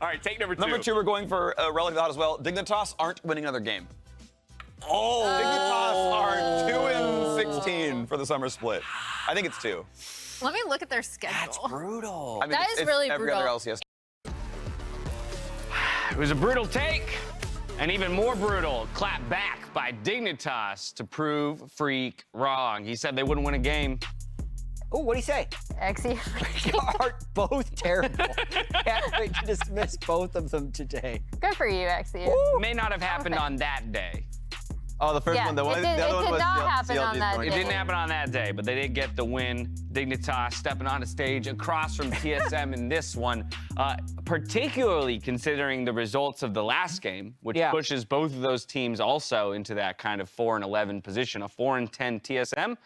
All right, take number 2. Number 2, we're going for relatively hot as well. Dignitas aren't winning another game. Oh! Dignitas are 2-16 for the summer split. I think it's 2. Let me look at their schedule. That's brutal. I mean, That is really every brutal. other LCS. It was a brutal take, and even more brutal, clap back by Dignitas to prove Freak wrong. He said they wouldn't win a game. Oh, what'd he say? eXyu. They are both terrible. Can't wait to dismiss both of them today. Good for you, eXyu. May not have happened on that day. Oh, the first Yeah, one, the other it one did was not happen on CLG's that point. It day. didn't happen on that day, but they did get the win. Dignitas stepping on a stage across from TSM in this one, particularly considering the results of the last game, which pushes both of those teams also into that kind of 4-11 position. A 4-10 TSM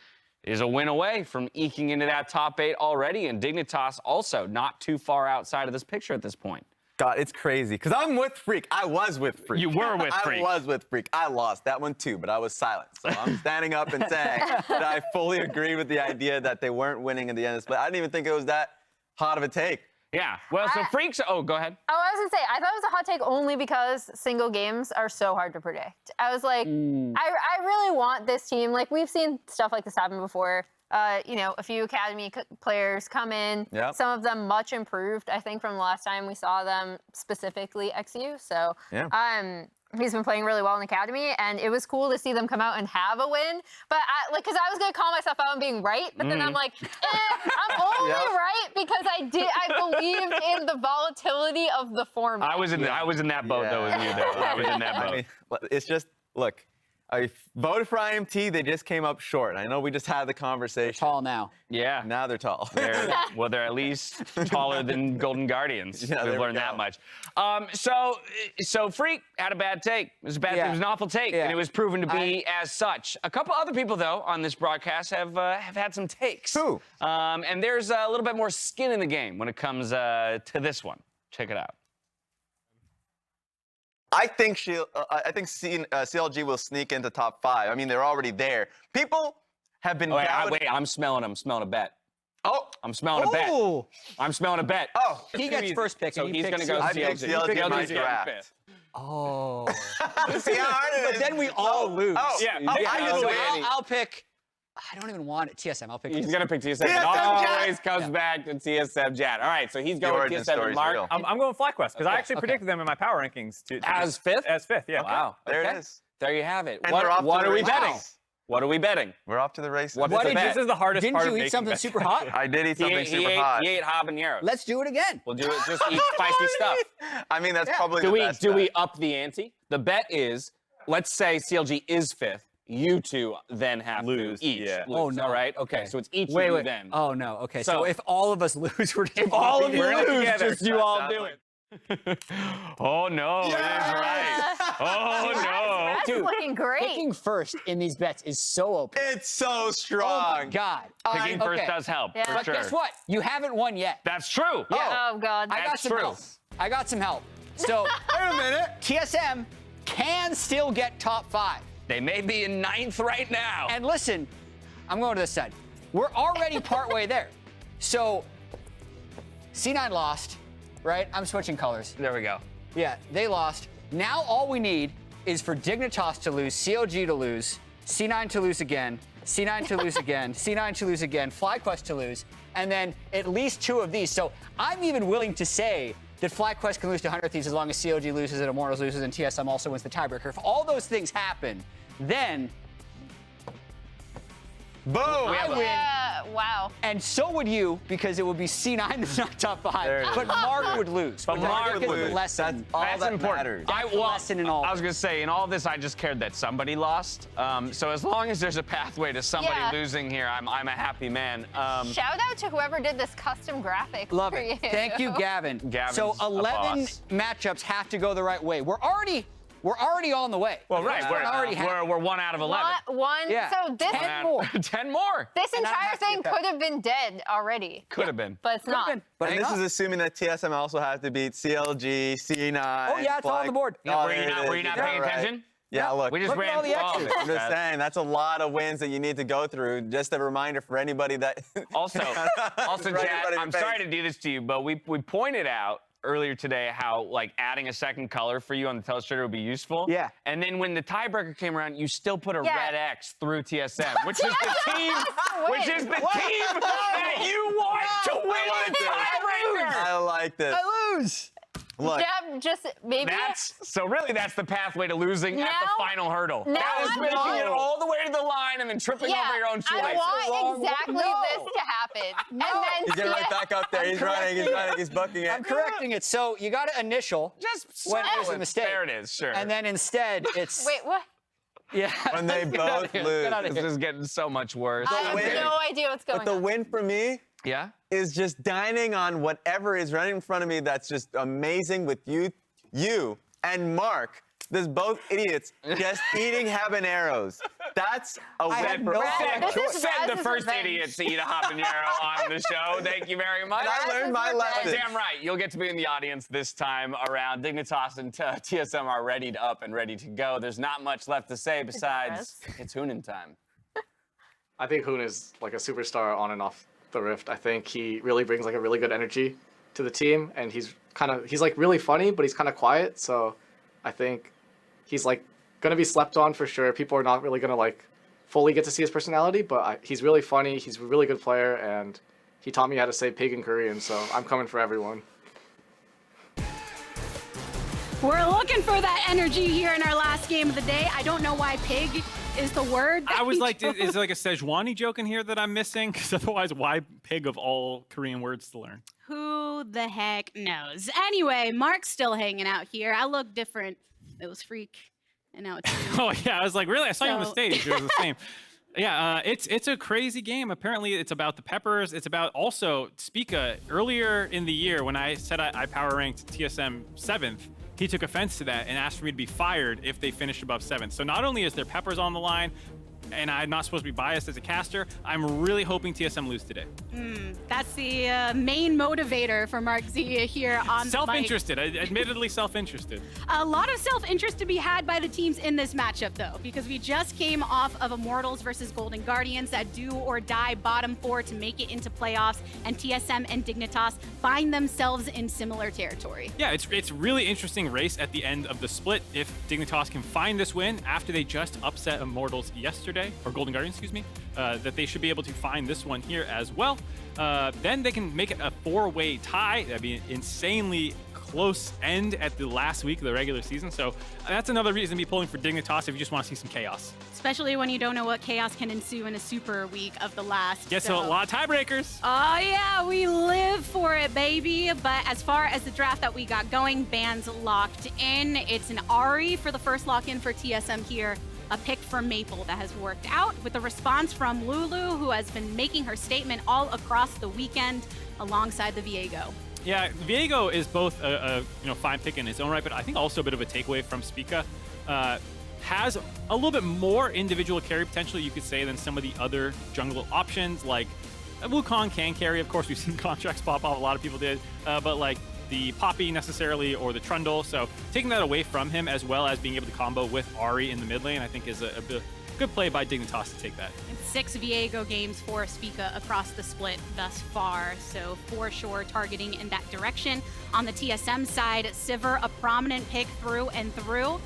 is a win away from eking into that top 8 already, and Dignitas also not too far outside of this picture at this point. God, it's crazy. Because I'm with Freak. I was with Freak. You were with Freak. I was with Freak. I lost that one too, but I was silent. So I'm standing up and saying that I fully agree with the idea that they weren't winning at the end of the split. I didn't even think it was that hot of a take. Yeah, well, so Freaks, oh, go ahead. Oh, I was gonna say, I thought it was a hot take only because single games are so hard to predict. I was like, I really want this team. Like, we've seen stuff like this happen before. You know, a few academy players come in. Yep. Some of them much improved, I think, from the last time we saw them, specifically eXyu. So, he's been playing really well in academy, and it was cool to see them come out and have a win. But because I was gonna call myself out on being right, but then I'm like, I'm only right because I believed in the volatility of the format. I was in that boat though with you there. I was in that boat. I mean, it's just, look, I voted for IMT. They just came up short. I know we just had the conversation. Tall now. Yeah. Now they're tall. They're at least taller than Golden Guardians. Yeah, We've there we learned that go. much. So Freak had a bad take. It was a bad. It was an awful take, and it was proven to be as such. A couple other people, though, on this broadcast have had some takes. Who? And there's a little bit more skin in the game when it comes to this one. Check it out. I think CLG will sneak into top 5. I mean, they're already there. People have been doubting. Wait, I'm smelling a bet. Oh, I'm smelling a bet. I'm smelling a bet. Oh, He gets first pick. So and you he's pick going to go I pick CLG. CLG in my CLG's getting draft. 5th. Oh. See how hard it But is? then we all lose. Oh, Yeah, oh, yeah, I yeah. just So win. I'll pick. I don't even want it. TSM. I'll pick. He's TSM. going to pick TSM. It TSM always comes back to TSM Jet. All right, so he's The going origin with TSM. story's Mark, real. I'm going FlyQuest because I actually predicted them in my power rankings. As 5th? As 5th, yeah. Wow. There okay. it is. There you have it. And we're off to What the are we races. betting? What are we betting? We're off to the races. What This is is- the this bet? is the hardest Didn't part you of eat making something bets. super hot? I did eat something super hot. He ate habaneros. Let's do it again. We'll do it. Just eat spicy stuff. I mean, that's probably Do the we best do we bet. up the ante? The bet is, let's say CLG is 5th. You two then have Lose, to each. yeah. Lose. Oh, no. All right. Okay. So it's each Wait, of you wait. then. Oh no. Okay. So, So- if all of us lose, we're just If all of you We're in it lose, together. just you all do it. Oh no, it is right. Oh no. That's Dude, looking great. picking first in these bets is so open. It's so Oh strong. my God. Picking first does help, Yeah. for But sure. Guess what? You haven't won yet. That's true. Oh, God. I got That's some true. help. I got some help. So Wait a minute. TSM can still get top 5. They may be in 9th right now. And listen, I'm going to this side. We're already partway there. So C9 lost, right? I'm switching colors. There we go. Yeah, they lost. Now all we need is for Dignitas to lose, CLG to lose, C9 to lose again, C9 to lose again, C9 to lose again, FlyQuest to lose, and then at least 2 of these. So I'm even willing to say that FlyQuest can lose to 100 Thieves as long as CLG loses and Immortals loses and TSM also wins the tiebreaker. If all those things happen, then Boom. I win. Wow. And so would you, because it would be C9 that's not top 5. But Mark would lose. But Mark Look at would the lose. lesson. That's all That's that important. matters. That's the lesson in all I was gonna say, in all this, I just cared that somebody lost. So as long as there's a pathway to somebody Yeah. losing here, I'm a happy man. Shout out to whoever did this custom graphic Love for it. you. Thank you, Gavin. Gavin's so a 11 boss. matchups have to go the right way. We're already on the way. Well, right, We're already we're 1 out of 11. One. Yeah. So this 10 more. 10 more. this And I entire have to thing get that. could have been dead already, Could have been. but it's not. But And hang this on. is assuming that TSM also has to beat CLG, C9. Oh, yeah, it's all on the board. Oh, Were you there it not, is. were you not Yeah, paying right. attention? Yeah, look. We just Look at ran all the through all of X's. it. I'm just saying, that's a lot of wins that you need to go through. Just a reminder for anybody that. Also, Right in Chad, front of your I'm face. sorry to do this to you, but we pointed out earlier today how like adding a second color for you on the telestrator would be useful. Yeah. And then when the tiebreaker came around, you still put a Yeah. red X through TSM, which is the team, that you want to win the tiebreaker. I like this. I lose. Look, Jeb, just maybe. That's the pathway to losing at the Now- final hurdle. now That is I making it know. all the way to the line and then tripping over your own I shoelaces. want exactly this to happen. And then he's getting right back up there. He's running, he's bucking it. I'm correcting it. So you got to initial Just when swallow there's a it. mistake. There it is, sure. And then instead it's Wait, what? yeah. When they Get outta both here. lose. Get outta It's here. just getting so much worse. I have win. no idea what's going But the on. win for me Yeah? is just dining on whatever is right in front of me that's just amazing with you and Mark. There's both idiots just eating habaneros. That's a I win had for no all idea. of us. This is Send the Raz's first revenge. idiot to eat a habanero on the show. Thank you very much. And I learned my Raz's lesson. revenge. Damn right. You'll get to be in the audience this time around. Dignitas and TSM are ready to up and ready to go. There's not much left to say besides it's Hoon time. I think Hoon is like a superstar on and off the Rift. I think he really brings like a really good energy to the team, and he's like really funny, but he's kind of quiet. So I think he's like gonna be slept on for sure. People are not really gonna like fully get to see his personality, but he's really funny. He's a really good player, and he taught me how to say pig in Korean. So I'm coming for everyone. We're looking for that energy here in our last game of the day. I don't know why pig is the word. I was like, is there like a Sejuani joke in here that I'm missing? Because otherwise, why pig of all Korean words to learn? Who the heck knows? Anyway, Mark's still hanging out here. I look different. It was Freak, and now it's you. Oh yeah, I was like, really? I saw you on the So- stage. It was the same. Yeah, it's a crazy game. Apparently, it's about the peppers. It's about also Spica. Earlier in the year, when I said I power ranked TSM 7th, he took offense to that and asked for me to be fired if they finished above 7th. So not only is there peppers on the line, and I'm not supposed to be biased as a caster, I'm really hoping TSM lose today. That's the main motivator for MarkZ here on the mic. Self-interested, admittedly self-interested. A lot of self-interest to be had by the teams in this matchup, though, because we just came off of Immortals versus Golden Guardians, that do or die bottom 4 to make it into playoffs, and TSM and Dignitas find themselves in similar territory. Yeah, it's really interesting race at the end of the split. If Dignitas can find this win after they just upset Immortals yesterday, or Golden Guardians, excuse me, that they should be able to find this one here as well. Then they can make it a 4-way tie. That'd be an insanely close end at the last week of the regular season. So that's another reason to be pulling for Dignitas if you just want to see some chaos. Especially when you don't know what chaos can ensue in a super week of the last. Yes, so a lot of tiebreakers. Oh yeah, we live for it, baby. But as far as the draft that we got going, bans locked in. It's an Ahri for the first lock-in for TSM here. A pick from Maple that has worked out with a response from Lulu, who has been making her statement all across the weekend alongside the Viego. Yeah, Viego is both a fine pick in his own right, but I think also a bit of a takeaway from Spica. Has a little bit more individual carry potential, you could say, than some of the other jungle options. Like Wukong can carry, of course, we've seen contracts pop off, a lot of people did, but like the Poppy necessarily or the Trundle. So taking that away from him, as well as being able to combo with Ahri in the mid lane, I think is a good play by Dignitas to take that. And 6 Viego games for Spica across the split thus far, so for sure targeting in that direction. On the TSM side, Sivir, a prominent pick through and through,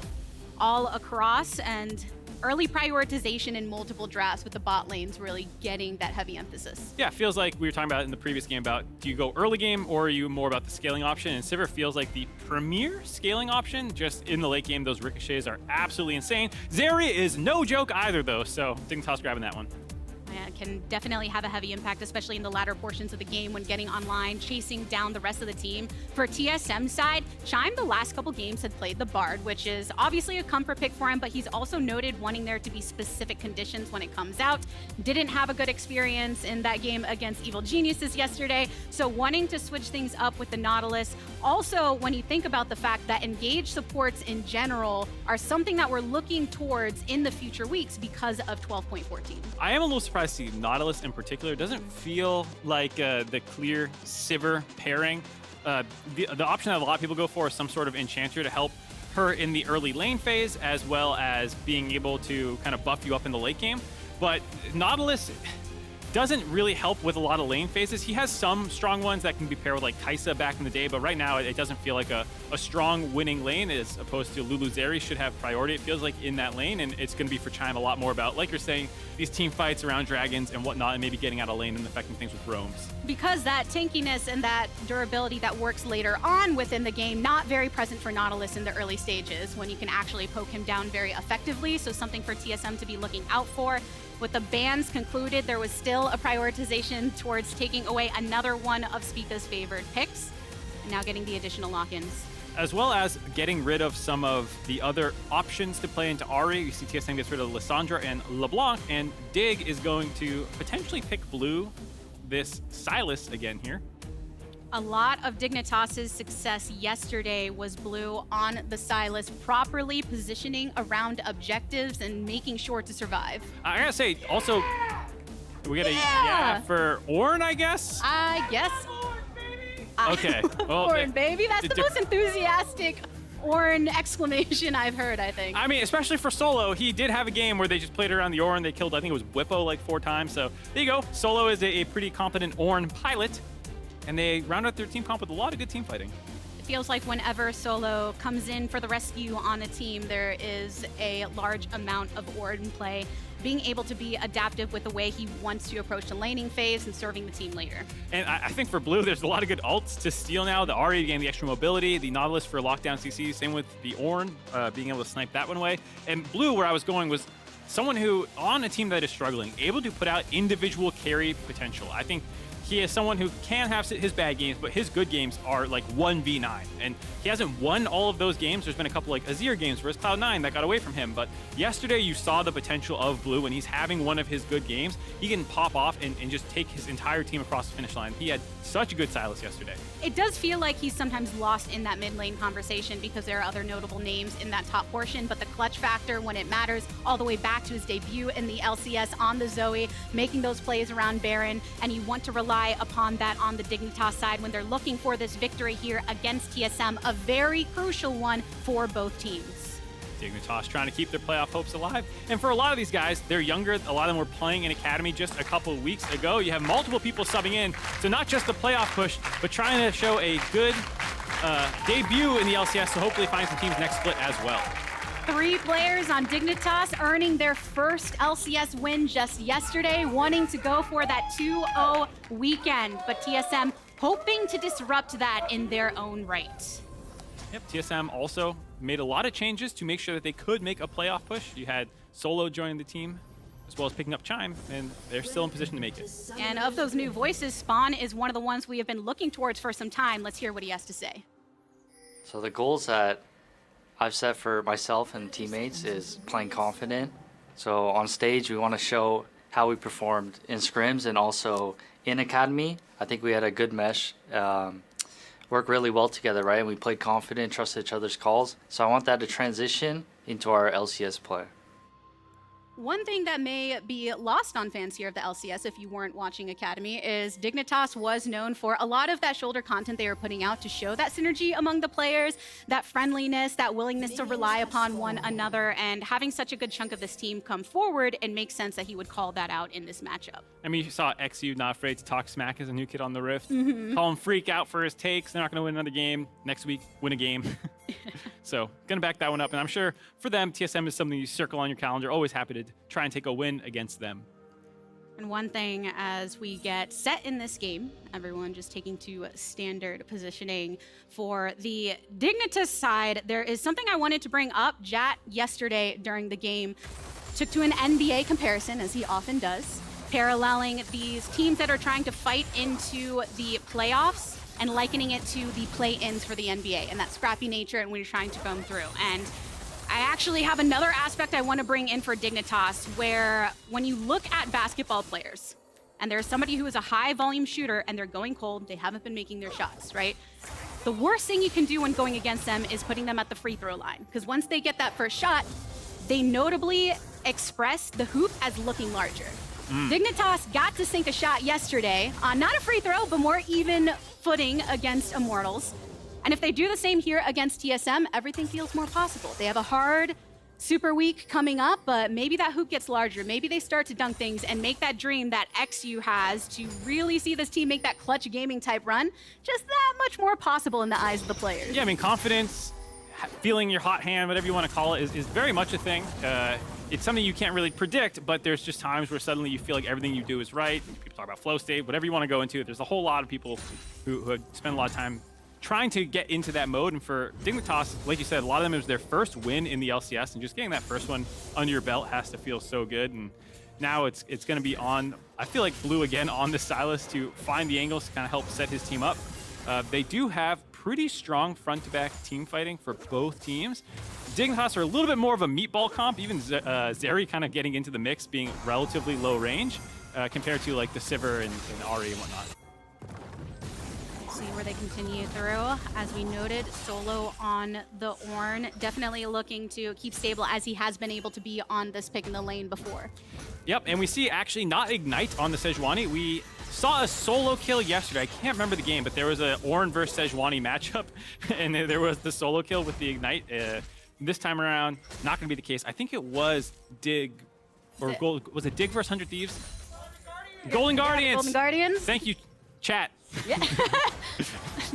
all across, and early prioritization in multiple drafts with the bot lanes really getting that heavy emphasis. Yeah, it feels like we were talking about in the previous game about, do you go early game or are you more about the scaling option? And Sivir feels like the premier scaling option. Just in the late game, those ricochets are absolutely insane. Zeri is no joke either, though, so Dignitas grabbing that one. Can definitely have a heavy impact, especially in the latter portions of the game when getting online, chasing down the rest of the team. For TSM side, Chime the last couple games had played the Bard, which is obviously a comfort pick for him, but he's also noted wanting there to be specific conditions when it comes out. Didn't have a good experience in that game against Evil Geniuses yesterday, so wanting to switch things up with the Nautilus. Also, when you think about the fact that engaged supports in general are something that we're looking towards in the future weeks because of 12.14. I am a little surprised to see Nautilus in particular. It doesn't feel like the clear Sivir pairing. The option that a lot of people go for is some sort of enchanter to help her in the early lane phase, as well as being able to kind of buff you up in the late game. But Nautilus, doesn't really help with a lot of lane phases. He has some strong ones that can be paired with like Kai'Sa back in the day, but right now it doesn't feel like a strong winning lane as opposed to Lulu Zeri should have priority, it feels like, in that lane, and it's going to be for Chime a lot more about, like you're saying, these team fights around dragons and whatnot, and maybe getting out of lane and affecting things with roams. Because that tankiness and that durability that works later on within the game, not very present for Nautilus in the early stages when you can actually poke him down very effectively, so something for TSM to be looking out for. With the bans concluded, there was still a prioritization towards taking away another one of Spica's favored picks, and now getting the additional lock-ins. As well as getting rid of some of the other options to play into Ahri. You see TSM gets rid of Lissandra and LeBlanc, and Dig is going to potentially pick blue this Sylas again here. A lot of Dignitas' success yesterday was blue on the Sylas, properly positioning around objectives and making sure to survive. I gotta say, also, we get a yeah for Ornn, I guess? I guess. Okay. Well, Ornn, baby. That's the most enthusiastic Ornn exclamation I've heard, I think. I mean, especially for solo, he did have a game where they just played around the Ornn. They killed, I think it was Whippo, like 4 times. So there you go. Solo is a pretty competent Ornn pilot. And they round out their team comp with a lot of good team fighting. It feels like whenever Solo comes in for the rescue on a team, there is a large amount of Ornn play, being able to be adaptive with the way he wants to approach the laning phase and serving the team later. And I think for blue, there's a lot of good ults to steal now. The Ahri getting the extra mobility, the Nautilus for lockdown CC, same with the Ornn, being able to snipe that one away. And blue, where I was going, was someone who, on a team that is struggling, able to put out individual carry potential. I think he is someone who can have his bad games, but his good games are like 1v9. And he hasn't won all of those games. There's been a couple like Azir games versus Cloud9 that got away from him. But yesterday you saw the potential of blue when he's having one of his good games. He can pop off and just take his entire team across the finish line. He had such a good Sylas yesterday. It does feel like he's sometimes lost in that mid lane conversation because there are other notable names in that top portion, but the clutch factor when it matters, all the way back to his debut in the LCS on the Zoe, making those plays around Baron, and you want to rely upon that on the Dignitas side when they're looking for this victory here against TSM, a very crucial one for both teams. Dignitas trying to keep their playoff hopes alive. And for a lot of these guys, they're younger. A lot of them were playing in Academy just a couple of weeks ago. You have multiple people subbing in. So not just a playoff push, but trying to show a good debut in the LCS to hopefully find some teams next split as well. 3 players on Dignitas earning their first LCS win just yesterday, wanting to go for that 2-0 weekend. But TSM hoping to disrupt that in their own right. Yep, TSM also made a lot of changes to make sure that they could make a playoff push. You had Solo joining the team, as well as picking up Chime, and they're still in position to make it. And of those new voices, Spawn is one of the ones we have been looking towards for some time. Let's hear what he has to say. So the goals that I've set for myself and teammates is playing confident. So on stage, we want to show how we performed in scrims and also in Academy. I think we had a good mesh, work really well together, right? And we played confident, trusted each other's calls. So I want that to transition into our LCS play. One thing that may be lost on fans here of the LCS, if you weren't watching Academy, is Dignitas was known for a lot of that shoulder content they were putting out to show that synergy among the players, that friendliness, that willingness to rely upon one another, and having such a good chunk of this team come forward, it makes sense that he would call that out in this matchup. I mean, you saw eXyu not afraid to talk smack as a new kid on the Rift. Call him freak out for his takes. They're not going to win another game. Next week, win a game. So, gonna back that one up. And I'm sure for them, TSM is something you circle on your calendar. Always happy to try and take a win against them. And one thing as we get set in this game, everyone just taking to standard positioning for the Dignitas side, there is something I wanted to bring up. Jat yesterday during the game took to an NBA comparison, as he often does, paralleling these teams that are trying to fight into the playoffs and likening it to the play-ins for the NBA and that scrappy nature and when you're trying to come through. And I actually have another aspect I want to bring in for Dignitas, where when you look at basketball players, and there's somebody who is a high-volume shooter and they're going cold, they haven't been making their shots, right? The worst thing you can do when going against them is putting them at the free throw line, because once they get that first shot, they notably express the hoop as looking larger. Dignitas got to sink a shot yesterday on not a free throw, but more even footing against Immortals. And if they do the same here against TSM, everything feels more possible. They have a hard super week coming up, but maybe that hoop gets larger. Maybe they start to dunk things and make that dream that eXyu has to really see this team make that clutch gaming type run just that much more possible in the eyes of the players. Yeah, I mean, confidence, feeling your hot hand, whatever you want to call it, is very much a thing. It's something you can't really predict, but there's just times where suddenly you feel like everything you do is right. People talk about flow state, whatever you want to go into. There's a whole lot of people who have spent a lot of time trying to get into that mode. And for Dignitas, like you said, a lot of them, it was their first win in the LCS, and just getting that first one under your belt has to feel so good. And now it's going to be on, I feel like, Blue again on the Sylas to find the angles to kind of help set his team up. They do have pretty strong front-to-back team fighting for both teams. Dignitas are a little bit more of a meatball comp, even Zeri kind of getting into the mix, being relatively low range compared to like the Sivir and Ahri and whatnot. See where they continue through. As we noted, solo on the Ornn, definitely looking to keep stable as he has been able to be on this pick in the lane before. Yep, and we see actually not Ignite on the Sejuani. We saw a solo kill yesterday. I can't remember the game, but there was a Ornn versus Sejuani matchup, and there was the solo kill with the Ignite. This time around, not going to be the case. I think it was Dig, or Gold, was it Dig versus 100 Thieves? Golden Guardians! Golden Guardians. Thank you, chat. Yeah.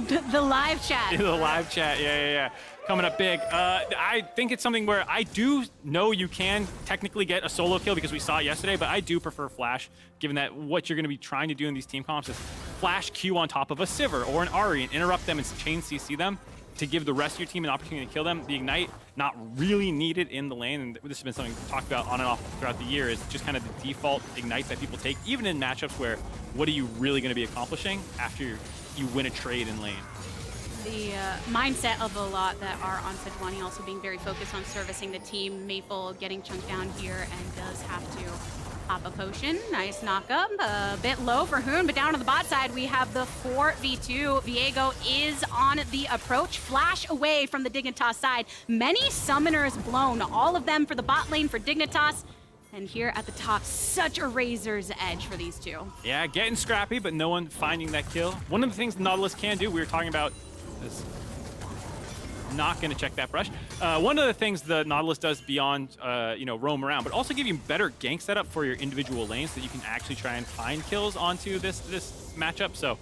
The live chat. The live chat, yeah. Coming up big. I think it's something where I do know you can technically get a solo kill because we saw it yesterday, but I do prefer Flash, given that what you're going to be trying to do in these team comps is Flash Q on top of a Sivir or an Ahri and interrupt them and chain CC them to give the rest of your team an opportunity to kill them. The Ignite, not really needed in the lane, and this has been something we've talked about on and off throughout the year, is just kind of the default Ignite that people take, even in matchups where what are you really going to be accomplishing after you win a trade in lane? The mindset of a lot that are on Sejuani also being very focused on servicing the team. Maple getting chunked down here and does have to pop a potion. Nice knock up. A bit low for Hoon, but down on the bot side we have the 4v2. Viego is on the approach. Flash away from the Dignitas side. Many summoners blown, all of them for the bot lane for Dignitas. And here at the top, such a razor's edge for these two. Yeah, getting scrappy, but no one finding that kill. One of the things the Nautilus can do, we were talking about this. Not going to check that brush. One of the things the Nautilus does beyond, roam around, but also give you better gank setup for your individual lanes so that you can actually try and find kills onto this matchup. So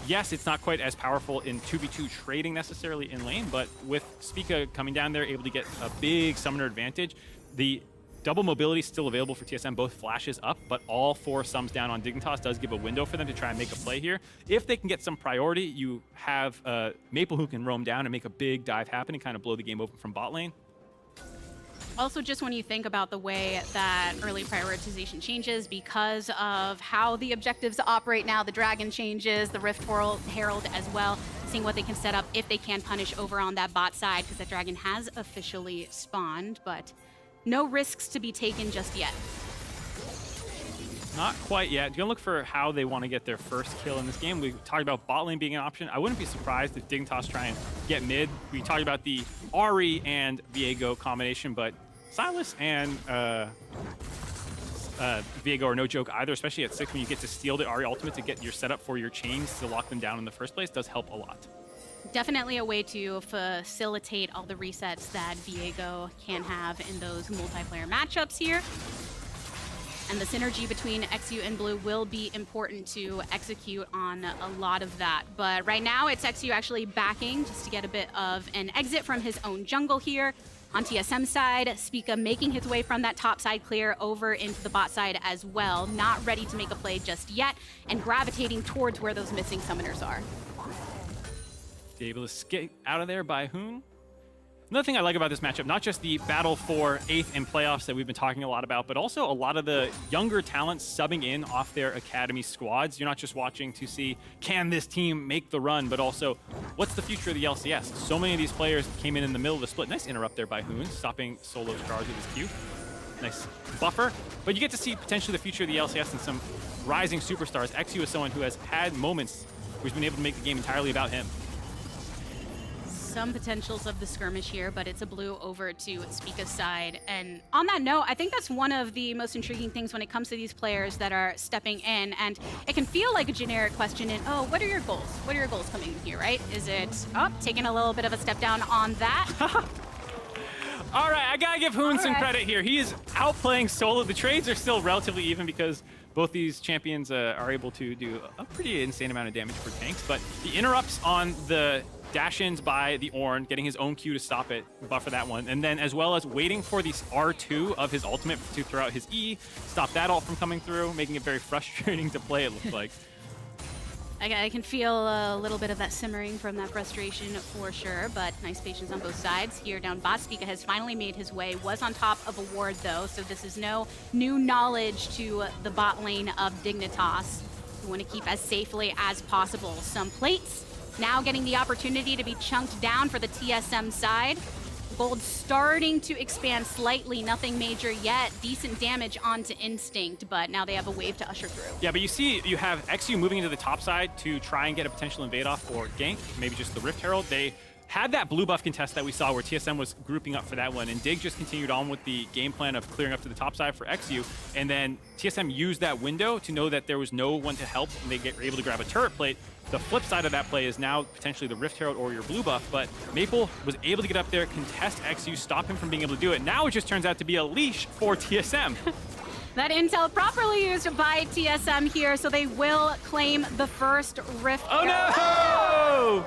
yes, it's not quite as powerful in 2v2 trading necessarily in lane, but with Spica coming down there, able to get a big summoner advantage, the double mobility still available for TSM, both flashes up, but all 4 sums down on Dignitas does give a window for them to try and make a play here. If they can get some priority, you have Maple who can roam down and make a big dive happen and kind of blow the game open from bot lane. Also, just when you think about the way that early prioritization changes because of how the objectives operate now, the Dragon changes, the Rift Herald as well, seeing what they can set up if they can punish over on that bot side, because that Dragon has officially spawned, but no risks to be taken just yet. Not quite yet. Gonna look for how they want to get their first kill in this game. We talked about bot lane being an option. I wouldn't be surprised if Dignitas try and get mid. We talked about the Ahri and Viego combination, but Sylas and Viego are no joke either, especially at 6 when you get to steal the Ahri ultimate to get your setup for your chains to lock them down in the first place. Does help a lot. Definitely a way to facilitate all the resets that Viego can have in those multiplayer matchups here. And the synergy between eXyu and Blue will be important to execute on a lot of that. But right now, it's eXyu actually backing just to get a bit of an exit from his own jungle here. On TSM side, Spica making his way from that top side clear over into the bot side as well. Not ready to make a play just yet, and gravitating towards where those missing summoners are. Able to skate out of there by Hoon. Another thing I like about this matchup, not just the battle for 8th in playoffs that we've been talking a lot about, but also a lot of the younger talents subbing in off their academy squads. You're not just watching to see, can this team make the run, but also, what's the future of the LCS? So many of these players came in the middle of the split. Nice interrupt there by Hoon, stopping Solo's charge with his Q. Nice buffer. But you get to see potentially the future of the LCS and some rising superstars. eXyu is someone who has had moments where he's been able to make the game entirely about him. Some potentials of the skirmish here, but it's a blue over to Spica's side. And on that note, I think that's one of the most intriguing things when it comes to these players that are stepping in. And it can feel like a generic question in, oh, what are your goals? What are your goals coming in here, right? Is it, taking a little bit of a step down on that? All right, I gotta give Hoon some credit here. He is outplaying Solo. The trades are still relatively even because both these champions are able to do a pretty insane amount of damage for tanks, but the interrupts on the dash-ins by the Ornn, getting his own Q to stop it, buffer that one, and then as well as waiting for the R2 of his ultimate to throw out his E, stop that ult from coming through, making it very frustrating to play, it looks like. I can feel a little bit of that simmering from that frustration for sure, but nice patience on both sides. Here down bot, Spica has finally made his way, was on top of a ward though, so this is no new knowledge to the bot lane of Dignitas. We want to keep as safely as possible. Some plates now getting the opportunity to be chunked down for the TSM side. Gold starting to expand slightly, nothing major yet. Decent damage onto Instinct, but now they have a wave to usher through. Yeah, but you see you have eXyu moving into the top side to try and get a potential invade off or gank, maybe just the Rift Herald. They had that blue buff contest that we saw where TSM was grouping up for that one, and Dig just continued on with the game plan of clearing up to the top side for eXyu, and then TSM used that window to know that there was no one to help, and they were able to grab a turret plate. The flip side of that play is now potentially the Rift Herald or your blue buff, but Maple was able to get up there, contest eXyu, stop him from being able to do it. Now it just turns out to be a leash for TSM. That intel properly used by TSM here, so they will claim the first Rift Herald. Oh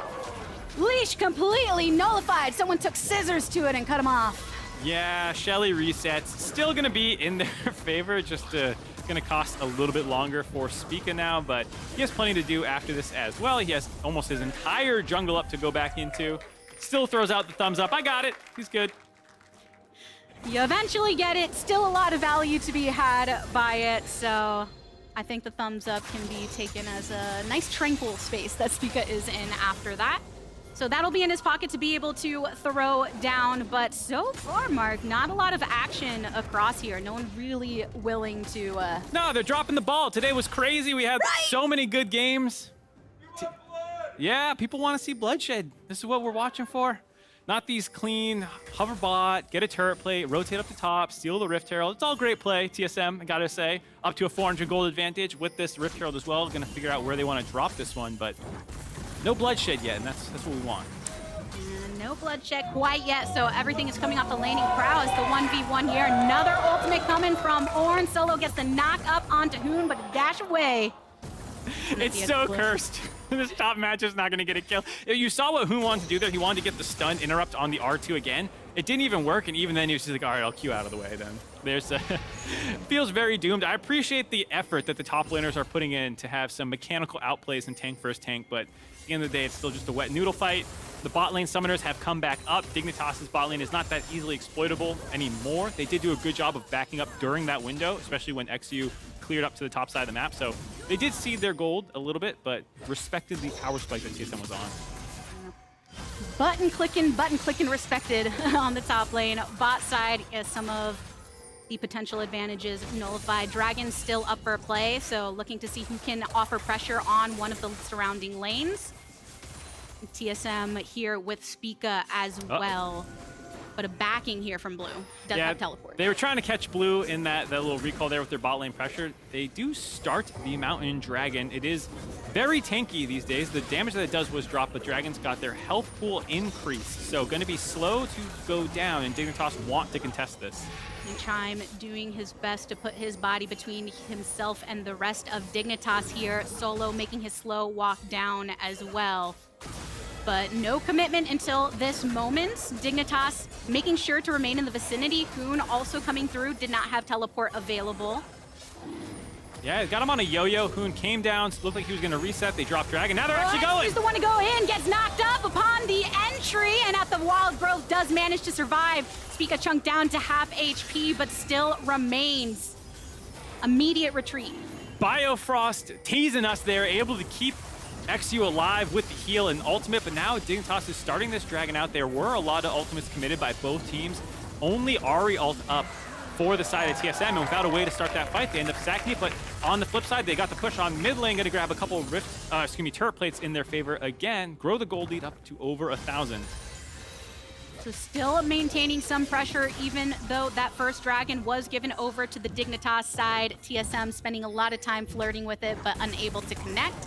no! Leash completely nullified. Someone took scissors to it and cut him off. Yeah, Shelly resets. Still gonna be in their favor, just gonna cost a little bit longer for Spica now, but he has plenty to do after this as well. He has almost his entire jungle up to go back into. Still throws out the thumbs up. I got it. He's good. You eventually get it. Still a lot of value to be had by it, so I think the thumbs up can be taken as a nice tranquil space that Spica is in after that. So that'll be in his pocket to be able to throw down, but so far, Mark, not a lot of action across here. No one really willing to... No, they're dropping the ball. Today was crazy. We had so many good games. Yeah, people want to see bloodshed. This is what we're watching for. Not these clean hover bot, get a turret plate, rotate up the top, steal the Rift Herald. It's all great play, TSM, I gotta say. Up to a 400 gold advantage with this Rift Herald as well. Gonna figure out where they want to drop this one, but no bloodshed yet, and that's what we want. No bloodshed quite yet, so everything is coming off the laning prowess. The 1v1 here. Another ultimate coming from Ornn. Solo gets the knock up onto Hoon, but dash away. It's so cursed. This top match is not going to get a kill. You saw what Hoon wanted to do there. He wanted to get the stun interrupt on the R2 again. It didn't even work, and even then he was just like, all right, I'll Q out of the way then. There's feels very doomed. I appreciate the effort that the top laners are putting in to have some mechanical outplays in tank versus tank, but at the end of the day, it's still just a wet noodle fight. The bot lane summoners have come back up. Dignitas' bot lane is not that easily exploitable anymore. They did do a good job of backing up during that window, especially when eXyu cleared up to the top side of the map. So they did cede their gold a little bit, but respected the power spike that TSM was on. Button clicking respected on the top lane. Bot side is some of the potential advantages nullified. Dragon's still up for play, so looking to see who can offer pressure on one of the surrounding lanes. TSM here with Spica as well. But a backing here from Blue. Doesn't have teleport. They were trying to catch Blue in that little recall there with their bot lane pressure. They do start the Mountain Dragon. It is very tanky these days. The damage that it does was drop, but Dragons got their health pool increased. So going to be slow to go down, and Dignitas want to contest this. And Chime doing his best to put his body between himself and the rest of Dignitas here. Solo making his slow walk down as well. But no commitment until this moment. Dignitas making sure to remain in the vicinity. Hoon also coming through, did not have teleport available. Yeah, got him on a yo-yo. Hoon came down, looked like he was going to reset. They dropped Dragon. Now they're actually going. He's the one to go in, gets knocked up upon the entry, and at the Wild Growth does manage to survive. Spica chunked down to half HP, but still remains. Immediate retreat. Biofrost teasing us there, able to keep eXyu alive with the heal and ultimate, but now Dignitas is starting this Dragon out. There were a lot of ultimates committed by both teams. Only Ahri ult up for the side of TSM, and without a way to start that fight, they end up sacking it. But on the flip side, they got the push on mid lane, going to grab a couple of turret plates in their favor again, grow the gold lead up to over 1,000. So still maintaining some pressure, even though that first Dragon was given over to the Dignitas side. TSM spending a lot of time flirting with it, but unable to connect.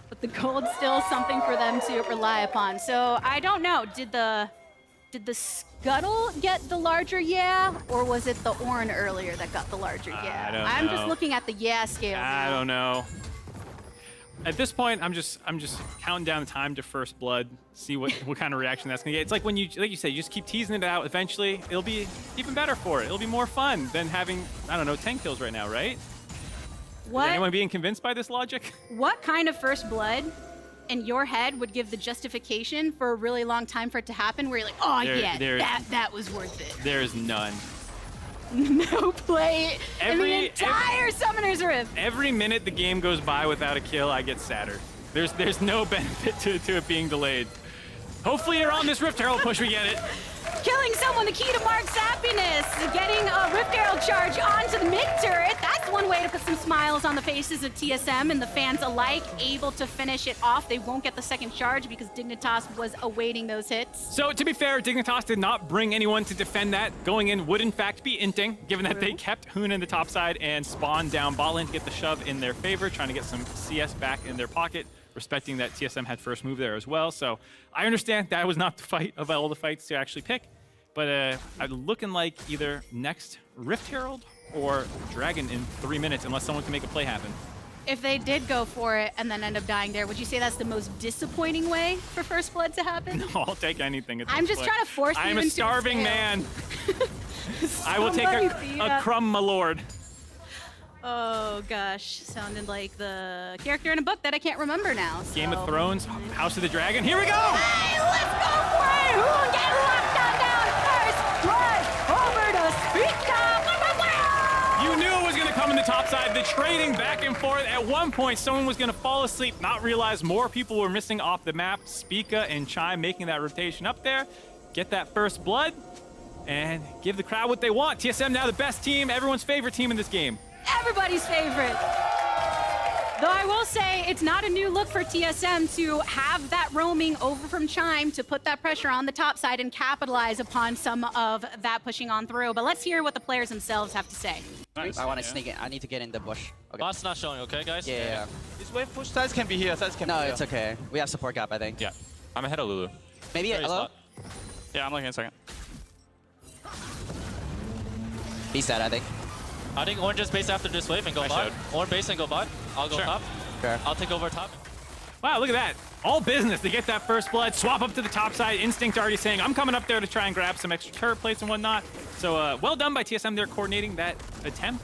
But the gold's still something for them to rely upon. So I don't know, did the Did the Scuttle get the larger yeah, or was it the Ornn earlier that got the larger yeah? I don't I'm know. just looking at the yeah scale. I now. don't know. At this point, I'm just counting down the time to first blood, see what kind of reaction that's gonna get. It's like when like you say, you just keep teasing it out. Eventually, it'll be even better for it. It'll be more fun than having, I don't know, 10 kills right now, right? What? Is anyone being convinced by this logic? What kind of first blood in your head would give the justification for a really long time for it to happen where you're like, oh that was worth it? There's none. No play in the entire Summoner's Rift. Every minute the game goes by without a kill, I get sadder. There's no benefit to it being delayed. Hopefully you're on this Rift Herald push, we get it. Killing someone, the key to MarkZ happiness. Getting a Rift Herald charge onto the mid turret. That's one way to put some smiles on the faces of TSM and the fans alike. Able to finish it off. They won't get the second charge because Dignitas was awaiting those hits. So to be fair, Dignitas did not bring anyone to defend that. Going in would in fact be inting, given that they kept Hoon in the top side and spawned down bot lane to get the shove in their favor, trying to get some CS back in their pocket, respecting that TSM had first move there as well. So I understand that was not the fight of all the fights to actually pick, but I'm looking like either next Rift Herald or Dragon in 3 minutes, unless someone can make a play happen. If they did go for it and then end up dying there, would you say that's the most disappointing way for First Blood to happen? No, I'll take anything at this I'm just point. trying to force you I'm a into starving fail. man. I will take a crumb, my lord. Oh gosh, sounded like the character in a book that I can't remember now. So. Game of Thrones, House of the Dragon, here we go! Hey, let's go for it! Hoon get locked down! First blood over to Spica! You knew it was going to come in the top side. The trading back and forth. At one point, someone was going to fall asleep, not realize more people were missing off the map. Spica and Chime making that rotation up there. Get that first blood and give the crowd what they want. TSM now the best team, everyone's favorite team in this game. Everybody's favorite. Though I will say it's not a new look for TSM to have that roaming over from Chime to put that pressure on the top side and capitalize upon some of that pushing on through. But let's hear what the players themselves have to say. Nice. I want to sneak in. I need to get in the bush. Okay. Bot's not showing, okay, guys? Yeah. This wave push sides can be here. Sides can be here. No, it's okay. We have support gap, I think. Yeah. I'm ahead of Lulu. Maybe hello? Yeah, I'm looking in a second. Beast that, I think. I think Ornn just base after this wave and go bot. Ornn base and go bot. I'll go top. Sure. I'll take over top. Wow, look at that. All business to get that first blood, swap up to the top side. Instinct already saying, I'm coming up there to try and grab some extra turret plates and whatnot. So well done by TSM there coordinating that attempt.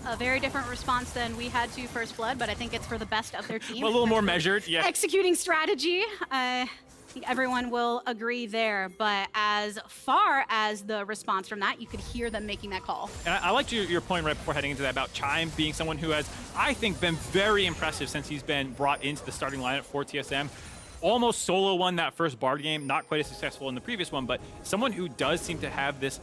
A very different response than we had to First Blood, but I think it's for the best of their team. Well, a little more measured, yeah. Executing strategy. I think everyone will agree there, but as far as the response from that, you could hear them making that call. And I liked your point right before heading into that about Chime being someone who has, I think, been very impressive since he's been brought into the starting lineup for TSM. Almost solo won that first Bard game, not quite as successful in the previous one, but someone who does seem to have this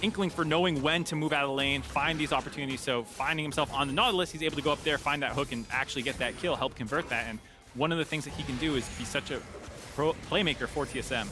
inkling for knowing when to move out of the lane, find these opportunities. So finding himself on the Nautilus, he's able to go up there, find that hook, and actually get that kill, help convert that. And one of the things that he can do is be such a playmaker for TSM.